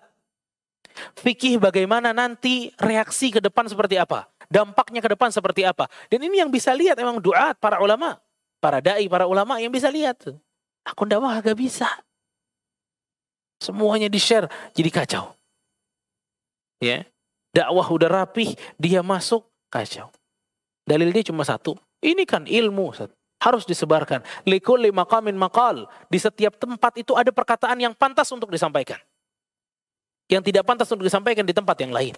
Fikih bagaimana nanti reaksi ke depan seperti apa. Dampaknya ke depan seperti apa. Dan ini yang bisa lihat emang duat para ulama. Para da'i, para ulama yang bisa lihat. Akun dakwah agak bisa. Semuanya di-share, jadi kacau. Ya, dakwah udah rapih, dia masuk, kacau. Dalil dia cuma satu. Ini kan ilmu, harus disebarkan. Likulli maqamin maqal. Di setiap tempat itu ada perkataan yang pantas untuk disampaikan. Yang tidak pantas untuk disampaikan di tempat yang lain.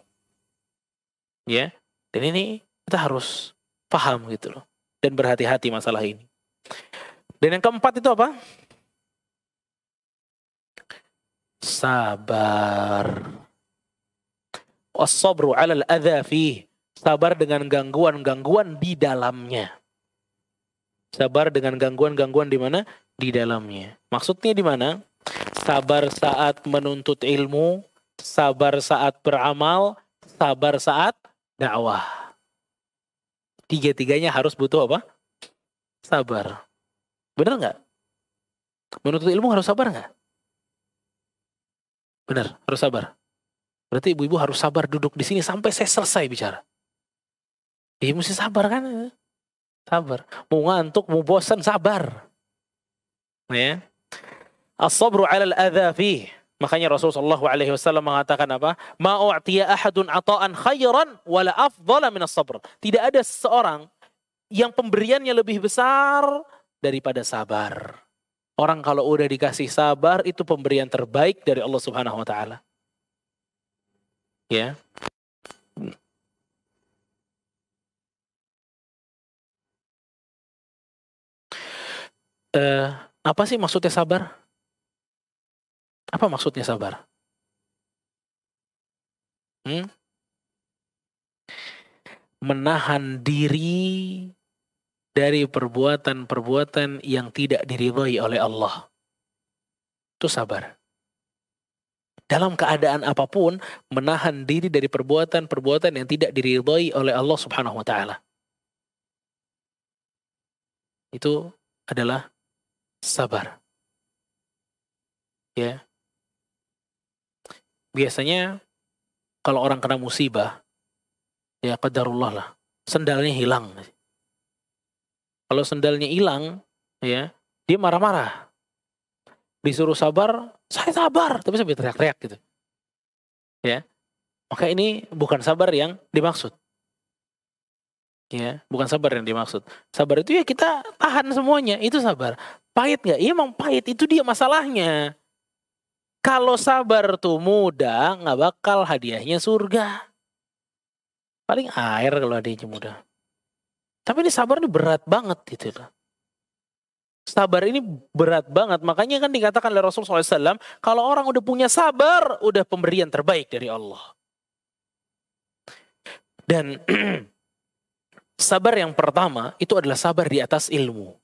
Ya. Dan ini kita harus paham gitu loh. Dan berhati-hati masalah ini. Dan yang keempat itu apa? Sabar. Was-sabru 'alal adza fih. Sabar dengan gangguan-gangguan di dalamnya. Sabar dengan gangguan-gangguan di mana? Di dalamnya. Maksudnya di mana? Sabar saat menuntut ilmu, sabar saat beramal, sabar saat dakwah. Tiga-tiganya harus butuh apa? Sabar. Benar nggak? Menuntut ilmu harus sabar nggak? Benar, harus sabar. Berarti ibu-ibu harus sabar duduk di sini sampai saya selesai bicara. Iya mesti sabar kan? Sabar. Mau ngantuk, mau bosan, sabar. Ya. As-sabru 'alal adza fih. Makanya Rasulullah SAW mengatakan apa? Ma u'tiya ahadun ata'an khairan wala afdhala min as-sabr. Tidak ada seseorang yang pemberiannya lebih besar daripada sabar. Orang kalau udah dikasih sabar itu pemberian terbaik dari Allah Subhanahu wa taala. Ya. Apa sih maksudnya sabar? Apa maksudnya sabar? Menahan diri dari perbuatan-perbuatan yang tidak diridhai oleh Allah. Itu sabar. Dalam keadaan apapun, menahan diri dari perbuatan-perbuatan yang tidak diridhai oleh Allah Subhanahu wa taala. Itu adalah sabar. Ya. Biasanya kalau orang kena musibah, ya qadarullah lah, sendalnya hilang. Kalau sendalnya hilang, ya, dia marah-marah. Disuruh sabar, saya sabar, tapi sambil teriak-teriak gitu. Ya. Maka ini bukan sabar yang dimaksud. Ya, bukan sabar yang dimaksud. Sabar itu ya kita tahan semuanya, itu sabar. Pahit nggak? Iya emang pahit, itu dia masalahnya. Kalau sabar tuh mudah, nggak bakal hadiahnya surga. Paling air kalau hadiahnya mudah. Tapi ini sabar ini berat banget gitu loh. Sabar ini berat banget. Makanya kan dikatakan oleh Rasulullah SAW, kalau orang udah punya sabar, udah pemberian terbaik dari Allah. Dan sabar yang pertama itu adalah sabar di atas ilmu.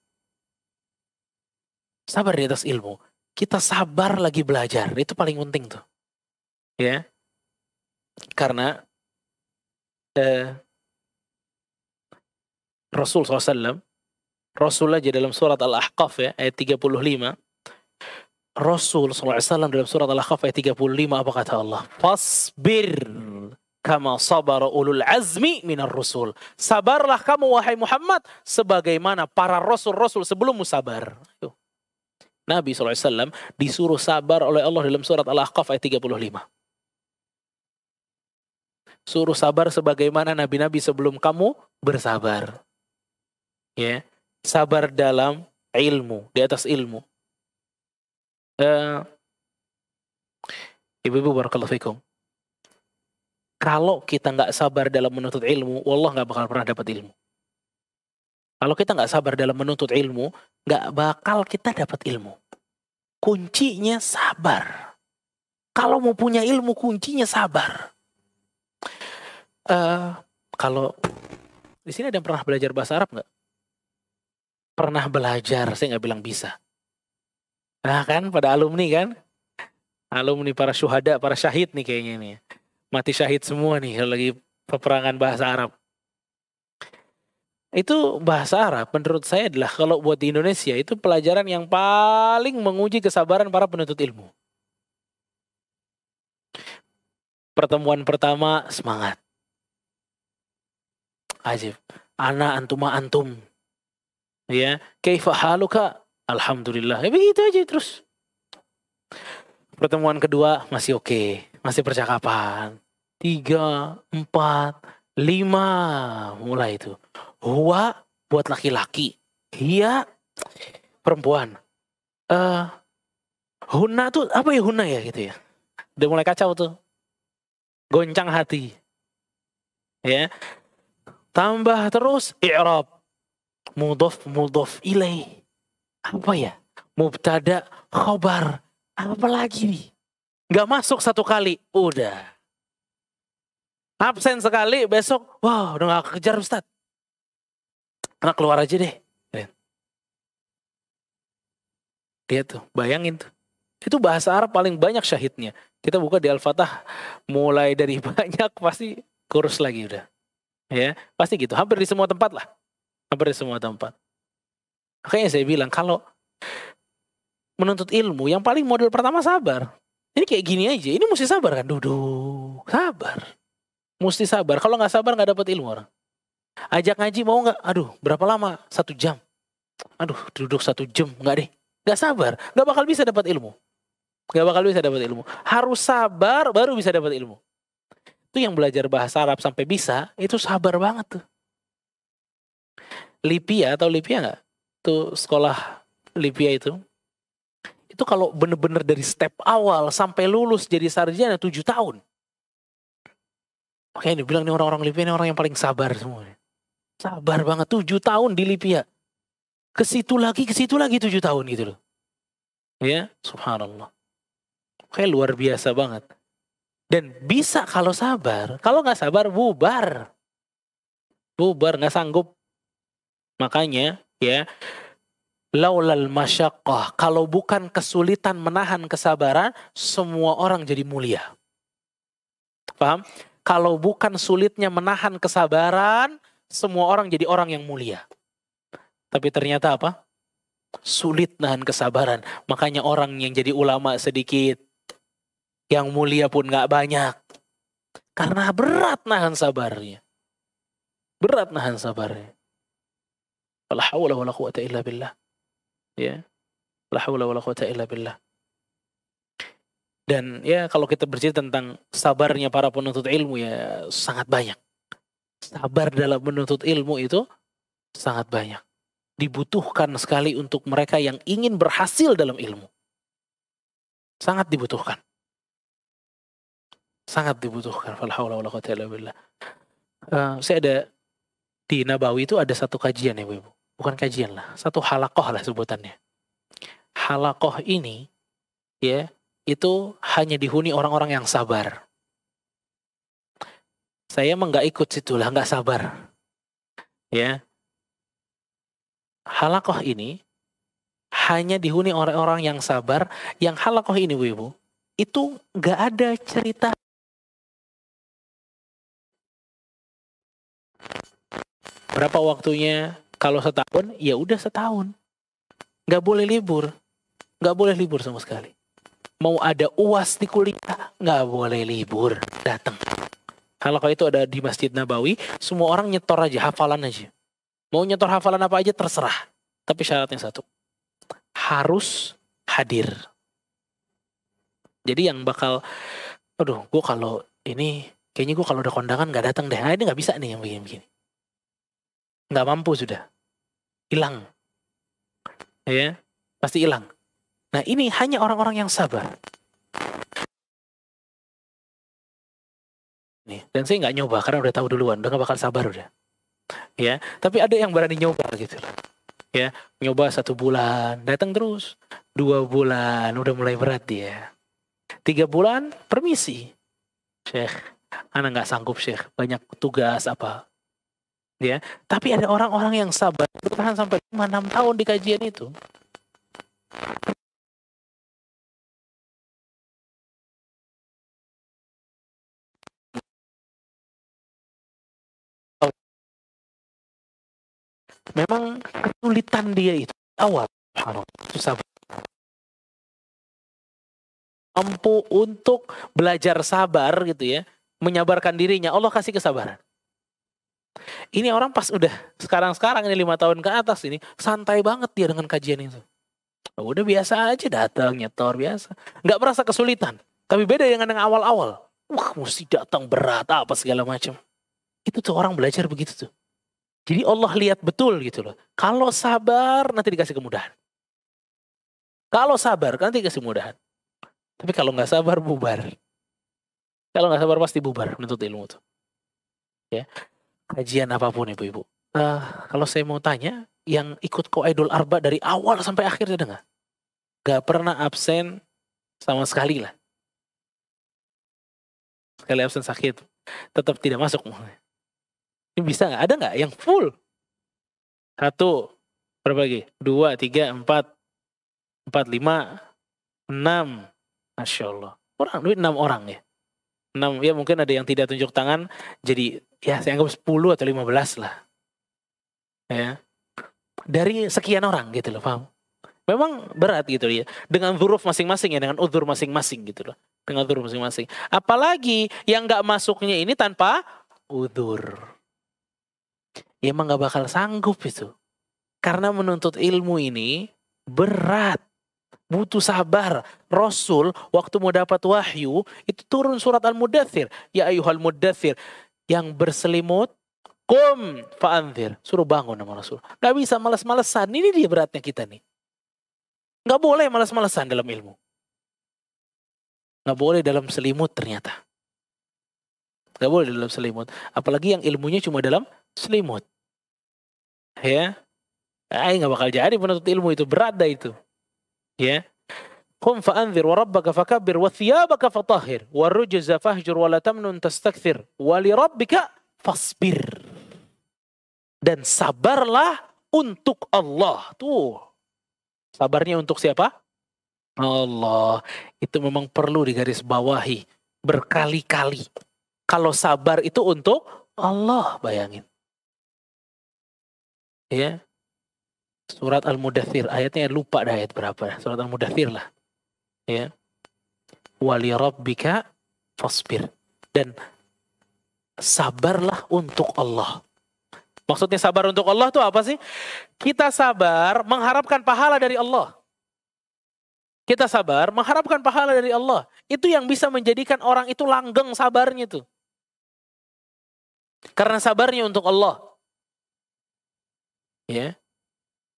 Sabar di atas ilmu. Kita sabar lagi belajar, itu paling penting tuh. Ya. Karena Rasul SAW, Rasul aja dalam surat Al-Ahqaf ya, ayat 35, Rasul SAW dalam surat Al-Ahqaf ayat 35 apa kata Allah? Fasbir kama sabara ulul azmi minar rusul. Sabarlah kamu wahai Muhammad sebagaimana para rasul-rasul sebelummu sabar. Nabi SAW disuruh sabar oleh Allah dalam surat Al-Ahqaf ayat 35. Suruh sabar sebagaimana nabi-nabi sebelum kamu bersabar. Ya, sabar dalam ilmu, di atas ilmu. Ibu-ibu barakallahu fikum. Kalau kita nggak sabar dalam menuntut ilmu, wallah nggak bakal pernah dapat ilmu. Kalau kita nggak sabar dalam menuntut ilmu, nggak bakal kita dapat ilmu. Kuncinya sabar. Kalau mau punya ilmu, kuncinya sabar. Kalau di sini ada yang pernah belajar bahasa Arab nggak? Pernah belajar, saya nggak bilang bisa. Nah kan, pada alumni kan? Alumni para syuhada, para syahid nih kayaknya nih. Mati syahid semua nih kalau lagi peperangan bahasa Arab. Itu bahasa Arab menurut saya adalah kalau buat di Indonesia itu pelajaran yang paling menguji kesabaran para penuntut ilmu. Pertemuan pertama semangat. Ajib. Ana antuma antum. Ya, kaifa haluka? Alhamdulillah. Ya begitu aja terus. Pertemuan kedua masih oke, masih percakapan. 3, 4, 5 mulai itu. Huwa buat laki-laki. Hiya perempuan. Hunna tuh apa ya hunna ya gitu ya. Udah mulai kacau tuh. Goncang hati. Ya. Tambah terus i'rab. Mudhaf ilaih. Apa ya? Mubtada, khobar. Apa lagi nih? Gak masuk satu kali. Udah. Absen sekali, besok. Wah, udah gak kejar Ustaz. Anak keluar aja deh. Lihat tuh, bayangin tuh. Itu bahasa Arab paling banyak syahidnya. Kita buka di Al-Fatah. Mulai dari banyak pasti kurus lagi udah. Ya, pasti gitu. Hampir di semua tempat lah. Hampir di semua tempat. Makanya saya bilang kalau menuntut ilmu yang paling model pertama sabar. Ini kayak gini aja. Ini mesti sabar kan? Duduk. Sabar. Mesti sabar. Kalau nggak sabar nggak dapat ilmu orang. Ajak ngaji mau nggak? Aduh, berapa lama? 1 jam. Aduh, duduk 1 jam. Nggak deh. Nggak sabar. Nggak bakal bisa dapat ilmu. Nggak bakal bisa dapat ilmu. Harus sabar baru bisa dapat ilmu. Itu yang belajar bahasa Arab sampai bisa, itu sabar banget tuh. Lipia, atau Lipia nggak? Tuh sekolah Lipia itu. Itu kalau bener-bener dari step awal sampai lulus jadi sarjana 7 tahun. Makanya dibilang nih orang-orang Lipia ini orang yang paling sabar semua. Sabar banget 7 tahun di Lipia. Ke situ lagi 7 tahun gitu loh. Ya, subhanallah. Kayak luar biasa banget. Dan bisa kalau sabar. Kalau nggak sabar bubar. Bubar, nggak sanggup. Makanya ya, laulal masyaqqah. Kalau bukan kesulitan menahan kesabaran, semua orang jadi mulia. Paham? Kalau bukan sulitnya menahan kesabaran, semua orang jadi orang yang mulia. Tapi ternyata apa? Sulit nahan kesabaran. Makanya orang yang jadi ulama sedikit. Yang mulia pun gak banyak. Karena berat nahan sabarnya. Berat nahan sabarnya. La haula wala quwata illa billah. Ya. La haula wala quwata illa billah. Dan ya kalau kita bercerita tentang sabarnya para penuntut ilmu ya sangat banyak. Sabar dalam menuntut ilmu itu sangat banyak. Dibutuhkan sekali untuk mereka yang ingin berhasil dalam ilmu. Sangat dibutuhkan. Sangat dibutuhkan. Fala haula wala quwata illa billah. Saya ada di Nabawi itu ada satu kajian ya Ibu. Bukan kajian lah, satu halaqah lah sebutannya. Halaqah ini ya, itu hanya dihuni orang-orang yang sabar. Saya emang nggak ikut situ lah, nggak sabar. Ya. Halaqah ini hanya dihuni orang-orang yang sabar. Yang halaqah ini Ibu, itu nggak ada cerita. Berapa waktunya? Kalau setahun, ya udah setahun. Nggak boleh libur. Nggak boleh libur sama sekali. Mau ada UAS di kuliah, nggak boleh libur. Datang. Halaqah itu ada di Masjid Nabawi. Semua orang nyetor aja, hafalan aja. Mau nyetor hafalan apa aja terserah. Tapi syaratnya satu. Harus hadir. Jadi yang bakal, aduh, gue kalau ini, kayaknya gue kalau udah kondangan gak datang deh. Nah, ini gak bisa nih yang begini-begini. Gak mampu sudah. Hilang. Ya, pasti hilang. Nah, ini hanya orang-orang yang sabar. Nih, dan saya gak nyoba karena udah tahu duluan, udah gak bakal sabar udah. Ya, tapi ada yang berani nyoba gitu loh. Ya, nyoba 1 bulan, datang terus. 2 bulan, udah mulai berat dia. 3 bulan, permisi. Syekh, anak gak sanggup Syekh, banyak tugas apa. Ya, tapi ada orang-orang yang sabar, bertahan sampai 5-6 tahun di kajian itu. Memang kesulitan dia itu awal, susah. Mampu untuk belajar sabar gitu ya, menyabarkan dirinya, Allah kasih kesabaran. Ini orang pas udah sekarang ini 5 tahun ke atas ini, santai banget dia dengan kajian itu. Udah biasa aja datang, nyetor biasa. Nggak merasa kesulitan. Tapi beda dengan yang awal-awal. Wah, mesti datang berat apa segala macam. Itu tuh orang belajar begitu tuh. Jadi Allah lihat betul gitu loh. Kalau sabar nanti dikasih kemudahan. Kalau sabar nanti dikasih kemudahan. Tapi kalau nggak sabar bubar. Kalau nggak sabar pasti bubar menuntut ilmu tuh. Ya, kajian apapun ibu-ibu. Kalau saya mau tanya, yang ikut Qawaidul Arba dari awal sampai akhir ada nggak? Nggak pernah absen sama sekali lah. Sekali absen sakit, tetap tidak masuk. Ini bisa nggak? Ada nggak yang full? 1, berapa lagi? 2, 3, 4, 5, 6. Masya Allah. Duit 6 orang ya. 6, ya mungkin ada yang tidak tunjuk tangan. Jadi ya saya anggap 10 atau 15 lah. Ya. Dari sekian orang gitu loh, paham? Memang berat gitu ya. Dengan dzuruf masing-masing ya, dengan udzur masing-masing gitu loh. Dengan udzur masing-masing. Apalagi yang nggak masuknya ini tanpa udzur. Ya emang gak bakal sanggup itu. Karena menuntut ilmu ini berat. Butuh sabar. Rasul waktu mau dapat wahyu, itu turun surat Al-Mudathir. Ya ayyuhal mudathir. Yang berselimut, qum fa'anzir. Suruh bangun sama Rasul. Gak bisa malas-malesan. Ini dia beratnya kita nih. Gak boleh malas-malesan dalam ilmu. Gak boleh dalam selimut ternyata. Gak boleh dalam selimut. Apalagi yang ilmunya cuma dalam selimut. Ya. Nggak bakal jadi penuntut ilmu itu. Berat dah itu. Ya. Qum fa'anzir wa rabbaka fakabbir wa thiyabaka fatahhir wa rujza fahjur wa la tamnun tastakthir wa li rabbika fasbir. Dan sabarlah untuk Allah. Tuh. Sabarnya untuk siapa? Allah. Itu memang perlu digarisbawahi berkali-kali. Kalau sabar itu untuk Allah, bayangin. Ya. Surat Al-Mudathir, ayatnya lupa dah ayat berapa. Surat Al-Mudathir lah. Ya. Wali rabbika fasbir. Dan sabarlah untuk Allah. Maksudnya sabar untuk Allah itu apa sih? Kita sabar mengharapkan pahala dari Allah. Kita sabar mengharapkan pahala dari Allah. Itu yang bisa menjadikan orang itu langgeng sabarnya tuh. Karena sabarnya untuk Allah. Ya.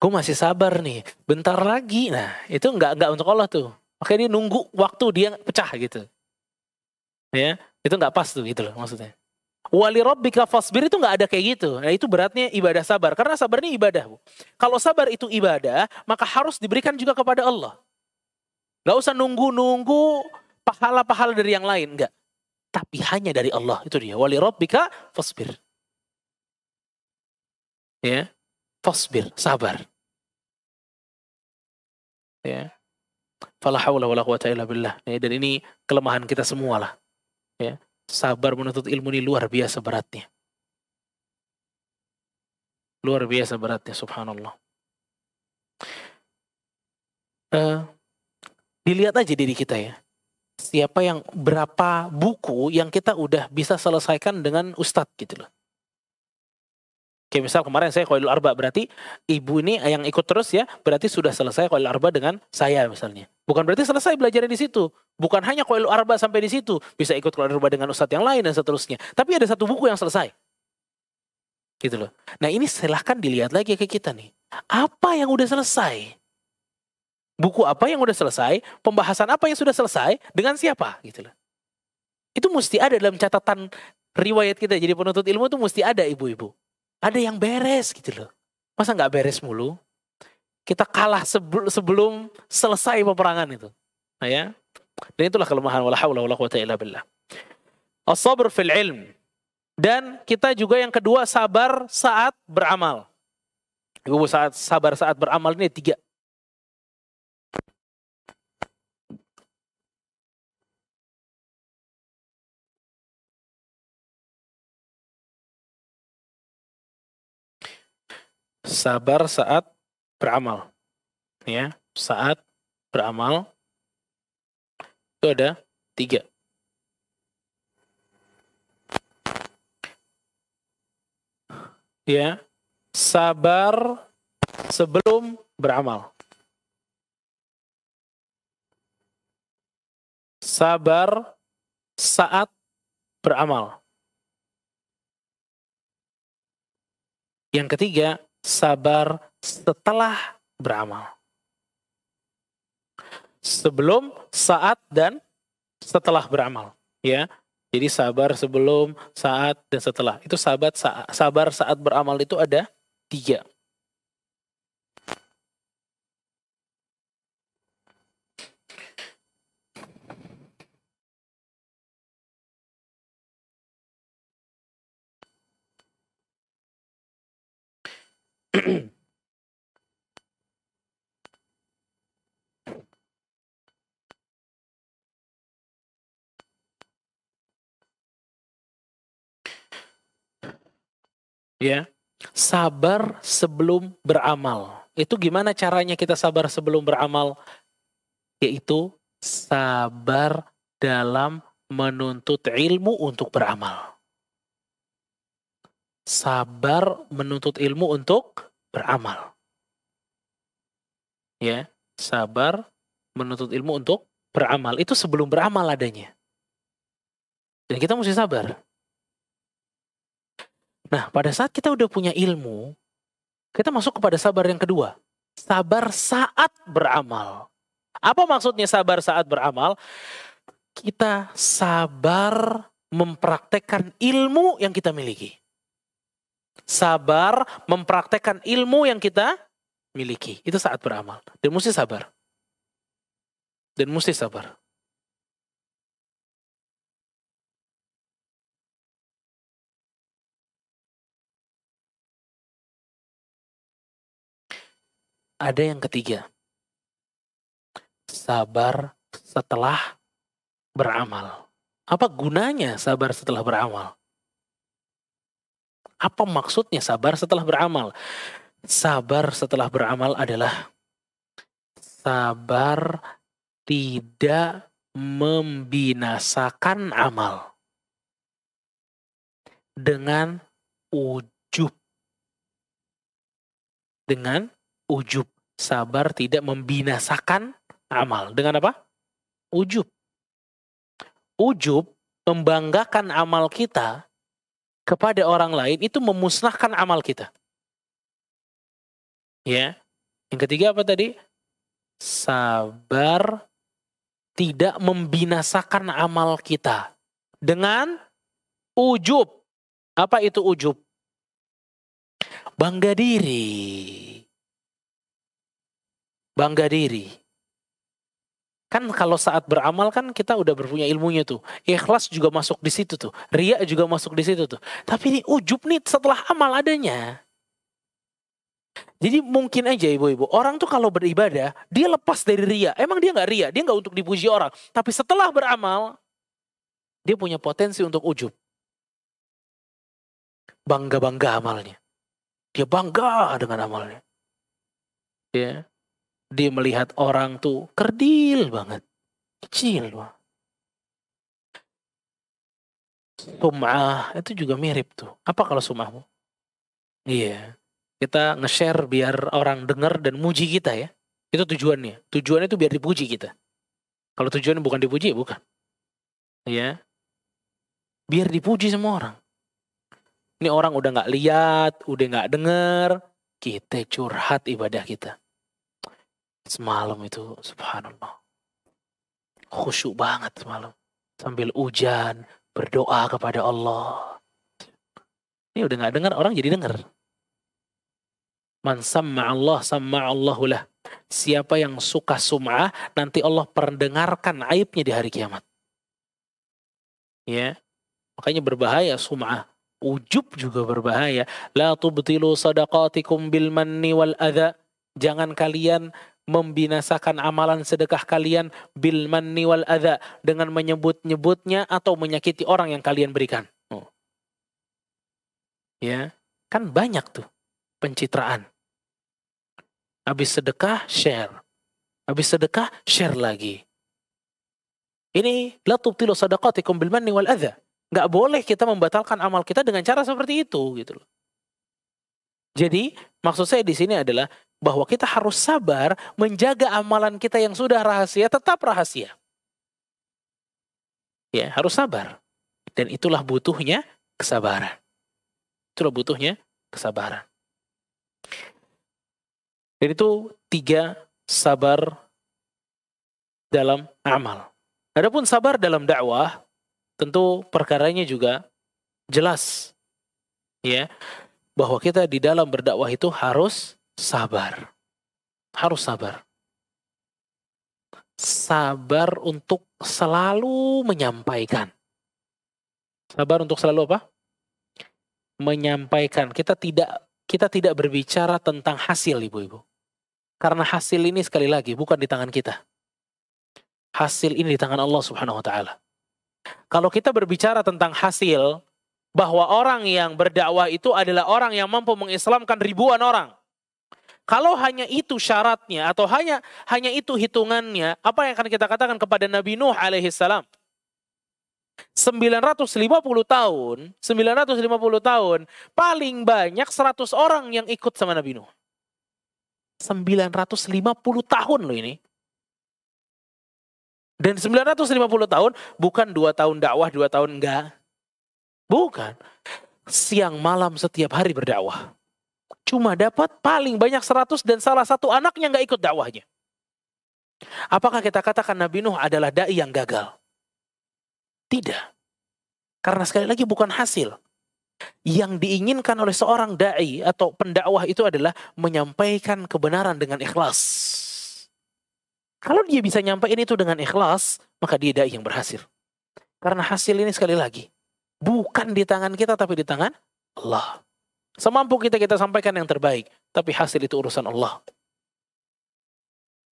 Gue masih sabar nih. Bentar lagi. Nah, itu enggak untuk Allah tuh. Makanya dia nunggu waktu dia pecah gitu. Ya. Itu enggak pas tuh gitu loh maksudnya. Wali rabbika fasbir itu enggak ada kayak gitu. Nah, itu beratnya ibadah sabar. Karena sabar ini ibadah. Kalau sabar itu ibadah, maka harus diberikan juga kepada Allah. Enggak usah nunggu-nunggu pahala-pahala dari yang lain. Enggak. Tapi hanya dari Allah. Itu dia. Wali rabbika fasbir. Ya. Fasbir. Sabar. Ya. Fala haula wala quwata illa billah. Ya, dan ini kelemahan kita semua lah. Ya. Sabar menuntut ilmu ini luar biasa beratnya. Luar biasa beratnya, subhanallah. Dilihat aja diri kita ya. Siapa yang berapa buku yang kita udah bisa selesaikan dengan ustadz gitu loh. Kayak misal kemarin saya qaulul arba, berarti ibu ini yang ikut terus ya, berarti sudah selesai qaulul arba dengan saya misalnya. Bukan berarti selesai belajarnya di situ. Bukan hanya qaulul arba sampai di situ, bisa ikut qaulul arba dengan ustadz yang lain dan seterusnya. Tapi ada satu buku yang selesai. Gitu loh. Nah, ini silahkan dilihat lagi ke kita nih. Apa yang udah selesai? Buku apa yang udah selesai? Pembahasan apa yang sudah selesai? Dengan siapa? Gitu loh. Itu mesti ada dalam catatan riwayat kita. Jadi penuntut ilmu itu mesti ada, ibu-ibu. Ada yang beres gitu loh. Masa nggak beres mulu? Kita kalah sebelum selesai peperangan itu. Nah, ya. Dan itulah kelemahan wala haula wala quwata illa billah. As-sabr fil ilm. Dan kita juga yang kedua sabar saat beramal. Ibu sabar saat beramal ini 3. Sabar saat beramal. Ya, saat beramal itu ada 3. Ya, sabar sebelum beramal. Sabar saat beramal. Yang ketiga, sabar setelah beramal. Sebelum, saat, dan setelah beramal. Ya, jadi sabar sebelum, saat, dan setelah. Itu sabar saat beramal itu ada 3. Ya, sabar sebelum beramal. Itu gimana caranya kita sabar sebelum beramal? Yaitu sabar dalam menuntut ilmu untuk beramal. Sabar menuntut ilmu untuk beramal. Ya, sabar menuntut ilmu untuk beramal. Itu sebelum beramal adanya. Dan kita mesti sabar. Nah, pada saat kita udah punya ilmu, kita masuk kepada sabar yang kedua. Sabar saat beramal. Apa maksudnya sabar saat beramal? Kita sabar mempraktekkan ilmu yang kita miliki. Sabar mempraktekkan ilmu yang kita miliki. Itu saat beramal. Dan mesti sabar. Dan mesti sabar. Ada yang ketiga. Sabar setelah beramal. Apa gunanya sabar setelah beramal? Apa maksudnya sabar setelah beramal? Sabar setelah beramal adalah sabar tidak membinasakan amal dengan ujub. Dengan ujub. Sabar tidak membinasakan amal. Dengan apa? Ujub. Ujub membanggakan amal kita kepada orang lain, itu memusnahkan amal kita. Ya. Yang ketiga apa tadi? Sabar tidak membinasakan amal kita dengan ujub. Apa itu ujub? Bangga diri. Bangga diri. Kan kalau saat beramal kan kita udah berpunya ilmunya tuh. Ikhlas juga masuk di situ tuh. Riya juga masuk di situ tuh. Tapi ini ujub nih setelah amal adanya. Jadi mungkin aja ibu-ibu, orang tuh kalau beribadah, dia lepas dari riya. Emang dia nggak riya, dia nggak untuk dipuji orang. Tapi setelah beramal, dia punya potensi untuk ujub. Bangga-bangga amalnya. Dia bangga dengan amalnya. Ya. Dia melihat orang tuh kerdil banget. Kecil loh. Sum'ah itu juga mirip tuh. Apa kalau sum'ahmu? Iya. Kita nge-share biar orang dengar dan muji kita ya. Itu tujuannya. Tujuannya itu biar dipuji kita. Kalau tujuannya bukan dipuji, bukan. Ya. Biar dipuji semua orang. Ini orang udah nggak lihat, udah nggak denger, kita curhat ibadah kita. Semalam itu, subhanallah. Khusyuk banget semalam. Sambil hujan, berdoa kepada Allah. Ini udah nggak dengar, orang jadi dengar. Man samma'allah samma'allahu lah. Siapa yang suka sum'ah, nanti Allah perdengarkan aibnya di hari kiamat. Ya, makanya berbahaya sum'ah. Ujub juga berbahaya. La tubtilu sadaqatikum bil manni wal adha. Jangan kalian membinasakan amalan sedekah kalian bil manni wal adha. Dengan menyebut-nyebutnya atau menyakiti orang yang kalian berikan. Ya, kan banyak tuh pencitraan. Habis sedekah, share. Habis sedekah, share lagi. Ini la tubtilu sadaqatikum bil manni wal adha. Nggak boleh kita membatalkan amal kita dengan cara seperti itu gitu loh. Jadi, maksud saya di sini adalah bahwa kita harus sabar menjaga amalan kita yang sudah rahasia tetap rahasia. Ya, harus sabar. Dan itulah butuhnya kesabaran. Itulah butuhnya kesabaran. Dan itu 3 sabar dalam amal. Adapun sabar dalam dakwah, tentu perkaranya juga jelas. Ya, bahwa kita di dalam berdakwah itu harus sabar. Harus sabar. Sabar untuk selalu menyampaikan. Sabar untuk selalu apa? Menyampaikan. Kita tidak berbicara tentang hasil, ibu-ibu. Karena hasil ini sekali lagi bukan di tangan kita. Hasil ini di tangan Allah Subhanahu wa taala. Kalau kita berbicara tentang hasil, bahwa orang yang berdakwah itu adalah orang yang mampu mengislamkan ribuan orang. Kalau hanya itu syaratnya atau hanya itu hitungannya, apa yang akan kita katakan kepada Nabi Nuh alaihi salam? 950 tahun, paling banyak 100 orang yang ikut sama Nabi Nuh. 950 tahun loh ini. Dan 950 tahun bukan 2 tahun dakwah, 2 tahun enggak. Bukan. Siang malam setiap hari berdakwah. Cuma dapat paling banyak 100 dan salah satu anaknya enggak ikut dakwahnya. Apakah kita katakan Nabi Nuh adalah dai yang gagal? Tidak. Karena sekali lagi bukan hasil. Yang diinginkan oleh seorang dai atau pendakwah itu adalah menyampaikan kebenaran dengan ikhlas. Kalau dia bisa nyampaikan itu dengan ikhlas, maka dia dai yang berhasil. Karena hasil ini sekali lagi, bukan di tangan kita tapi di tangan Allah. Semampu kita sampaikan yang terbaik, tapi hasil itu urusan Allah.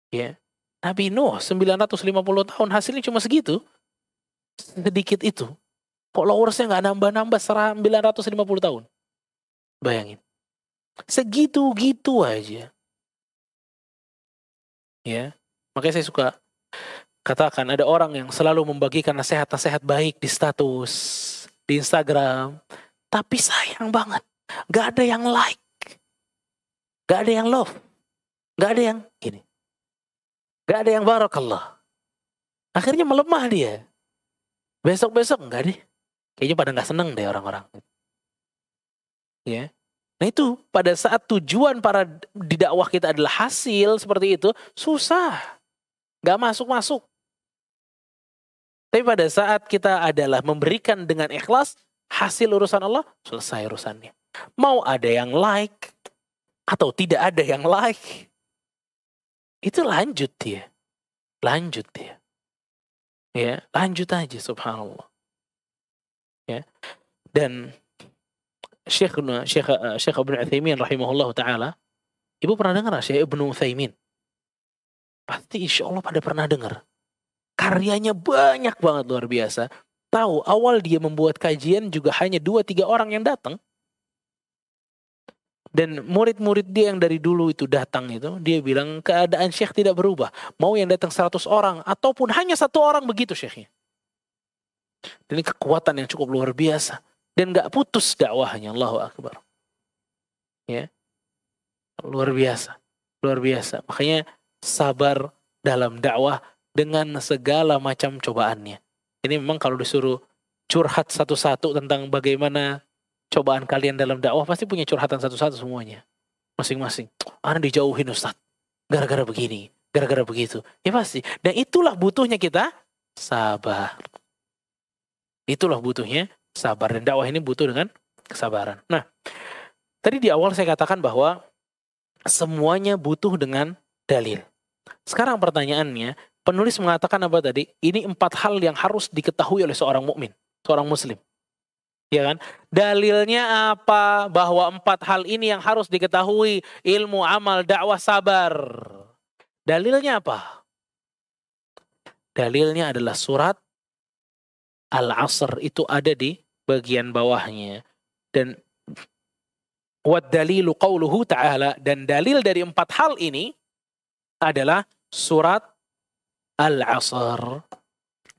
Ya. Nabi Nuh 950 tahun hasilnya cuma segitu. Sedikit itu. Followersnya nggak nambah-nambah 950 tahun. Bayangin. Segitu-gitu aja. Ya. Makanya saya suka katakan ada orang yang selalu membagikan nasihat-nasihat baik di status, di Instagram. Tapi sayang banget. Gak ada yang like. Gak ada yang love. Gak ada yang gini. Gak ada yang barakallah. Akhirnya melemah dia. Besok-besok enggak deh. Kayaknya pada gak seneng deh orang-orang. Ya. Nah itu pada saat tujuan para di dakwah kita adalah hasil seperti itu, susah. Gak masuk-masuk. Tapi pada saat kita adalah memberikan dengan ikhlas, hasil urusan Allah, selesai urusannya. Mau ada yang like, atau tidak ada yang like, itu lanjut dia. Lanjut dia. Ya, lanjut aja subhanallah. Ya. Dan Syekh Ibnu Utsaimin rahimahullah taala, ibu pernah dengar Syekh Ibnu Utsaimin? Pasti insya Allah pada pernah dengar. Karyanya banyak banget, luar biasa. Tahu awal dia membuat kajian juga hanya 2-3 orang yang datang. Dan murid-murid dia yang dari dulu itu datang itu, dia bilang keadaan Syekh tidak berubah. Mau yang datang 100 orang ataupun hanya 1 orang begitu Syekhnya. Dan ini kekuatan yang cukup luar biasa. Dan gak putus dakwahnya, Allahu Akbar. Ya, luar biasa. Luar biasa. Makanya sabar dalam dakwah dengan segala macam cobaannya. Ini memang kalau disuruh curhat satu-satu tentang bagaimana cobaan kalian dalam dakwah, pasti punya curhatan satu-satu semuanya. Masing-masing. Ana dijauhin Ustaz. Gara-gara begini. Gara-gara begitu. Ya pasti. Dan itulah butuhnya kita sabar. Itulah butuhnya sabar. Dan dakwah ini butuh dengan kesabaran. Nah, tadi di awal saya katakan bahwa semuanya butuh dengan dalil. Sekarang pertanyaannya, penulis mengatakan apa tadi? Ini 4 hal yang harus diketahui oleh seorang mukmin, seorang muslim. Ya kan? Dalilnya apa? Bahwa 4 hal ini yang harus diketahui, ilmu, amal, dakwah, sabar. Dalilnya apa? Dalilnya adalah surat Al-Asr, itu ada di bagian bawahnya. Dan wad dalilu qauluhu ta'ala, dan dalil dari 4 hal ini adalah surat Al-Asr.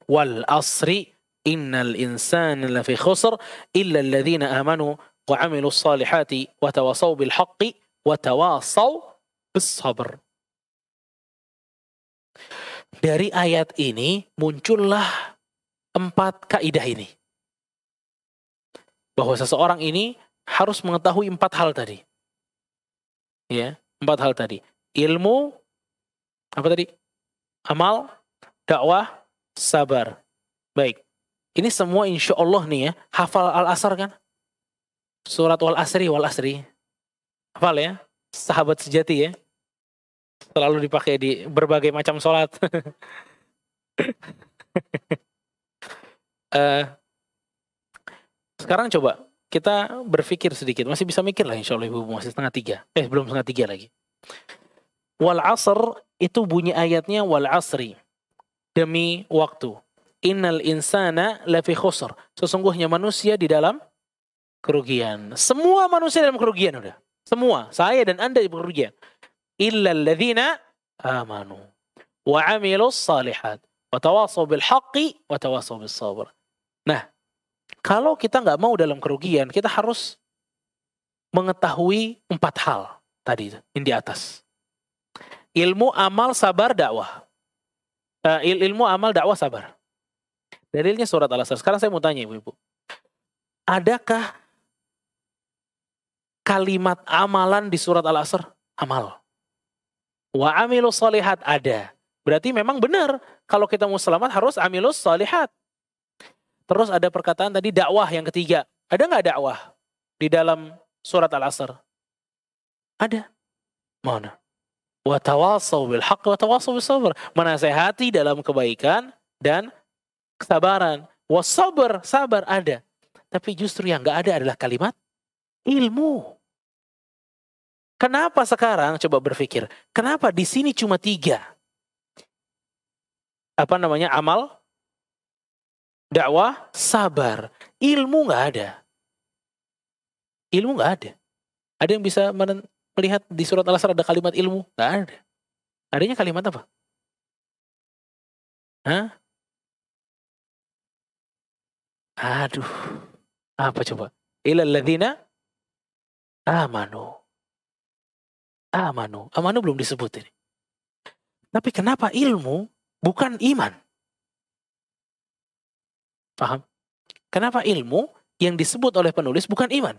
Wal asri innal insana lafi khusr illa alladhina amanu wa 'amilus salihati wa tawasaw bil haqqi wa tawasaw bis sabr. Dari ayat ini muncullah 4 kaidah ini. Bahwa seseorang ini harus mengetahui 4 hal tadi. Ya, 4 hal tadi. Ilmu, apa tadi? Amal, dakwah, sabar. Baik. Ini semua insya Allah nih ya, hafal Al-Asr kan? Surat Wal-Asri, Wal-Asri. Hafal ya? Sahabat sejati ya. Selalu dipakai di berbagai macam sholat. Sekarang coba kita berpikir sedikit. Masih bisa mikir lah insya Allah ibu, masih 2:30. Belum 2:30 lagi. Wal-Asr itu bunyi ayatnya Wal-Asri. Demi waktu. Innal insana lafi khusr. Sesungguhnya manusia di dalam kerugian. Semua manusia dalam kerugian udah. Semua. Saya dan Anda di kerugian. Illa alladhina amanu. Wa amilus salihat. Wa tawasaw bil haqqi. Wa tawasaw bis sabr. Nah, kalau kita nggak mau dalam kerugian, kita harus mengetahui 4 hal tadi yang di atas. Ilmu, amal, sabar, dakwah. Ilmu, amal, dakwah, sabar. Dalilnya surat Al-Asr. Sekarang saya mau tanya ibu-ibu. Adakah kalimat amalan di surat Al-Asr? Amal. Wa amilus solihat ada. Berarti memang benar. Kalau kita mau selamat harus amilus solihat. Terus ada perkataan tadi dakwah yang ketiga. Ada nggak dakwah di dalam surat Al-Asr? Ada. Mana? Wa tawasaw bil haqq wa tawasaw bis sabr. Menasehati dalam kebaikan dan kesabaran. Wasabr, sabar ada. Tapi justru yang nggak ada adalah kalimat ilmu. Kenapa sekarang? Coba berpikir. Kenapa di sini cuma 3? Apa namanya? Amal, dakwah, sabar. Ilmu nggak ada. Ilmu nggak ada. Ada yang bisa melihat di surat Al-Asr ada kalimat ilmu? Nggak ada. Adanya kalimat apa? Hah? Aduh. Apa coba? Illal ladzina amanu. Amanu belum disebut ini. Tapi kenapa ilmu bukan iman? Paham? Kenapa ilmu yang disebut oleh penulis bukan iman?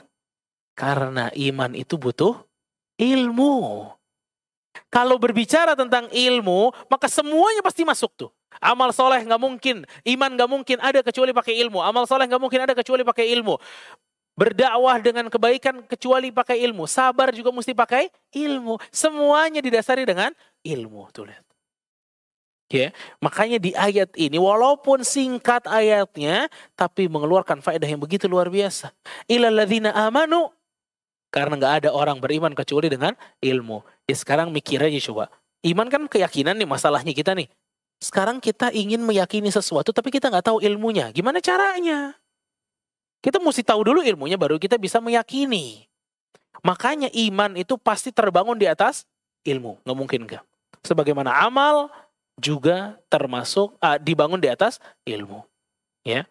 Karena iman itu butuh ilmu. Kalau berbicara tentang ilmu, maka semuanya pasti masuk tuh. Amal soleh nggak mungkin, iman nggak mungkin ada kecuali pakai ilmu. Amal soleh nggak mungkin ada kecuali pakai ilmu. Berdakwah dengan kebaikan kecuali pakai ilmu. Sabar juga mesti pakai ilmu. Semuanya didasari dengan ilmu. Tuh lihat. Ya, makanya di ayat ini walaupun singkat ayatnya, tapi mengeluarkan faedah yang begitu luar biasa. Illal ladzina amanu. Karena nggak ada orang beriman kecuali dengan ilmu. Ya sekarang mikir aja coba. Iman kan keyakinan nih, masalahnya kita nih. Sekarang kita ingin meyakini sesuatu tapi kita nggak tahu ilmunya. Gimana caranya? Kita mesti tahu dulu ilmunya baru kita bisa meyakini. Makanya iman itu pasti terbangun di atas ilmu. Nggak mungkin nggak. Sebagaimana amal juga termasuk dibangun di atas ilmu. Ya.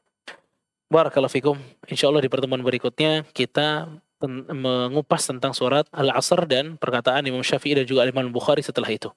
Barakallahu fikum. Insya Allah di pertemuan berikutnya kita mengupas tentang surat Al-Asr dan perkataan Imam Syafi'i dan juga Imam Bukhari setelah itu.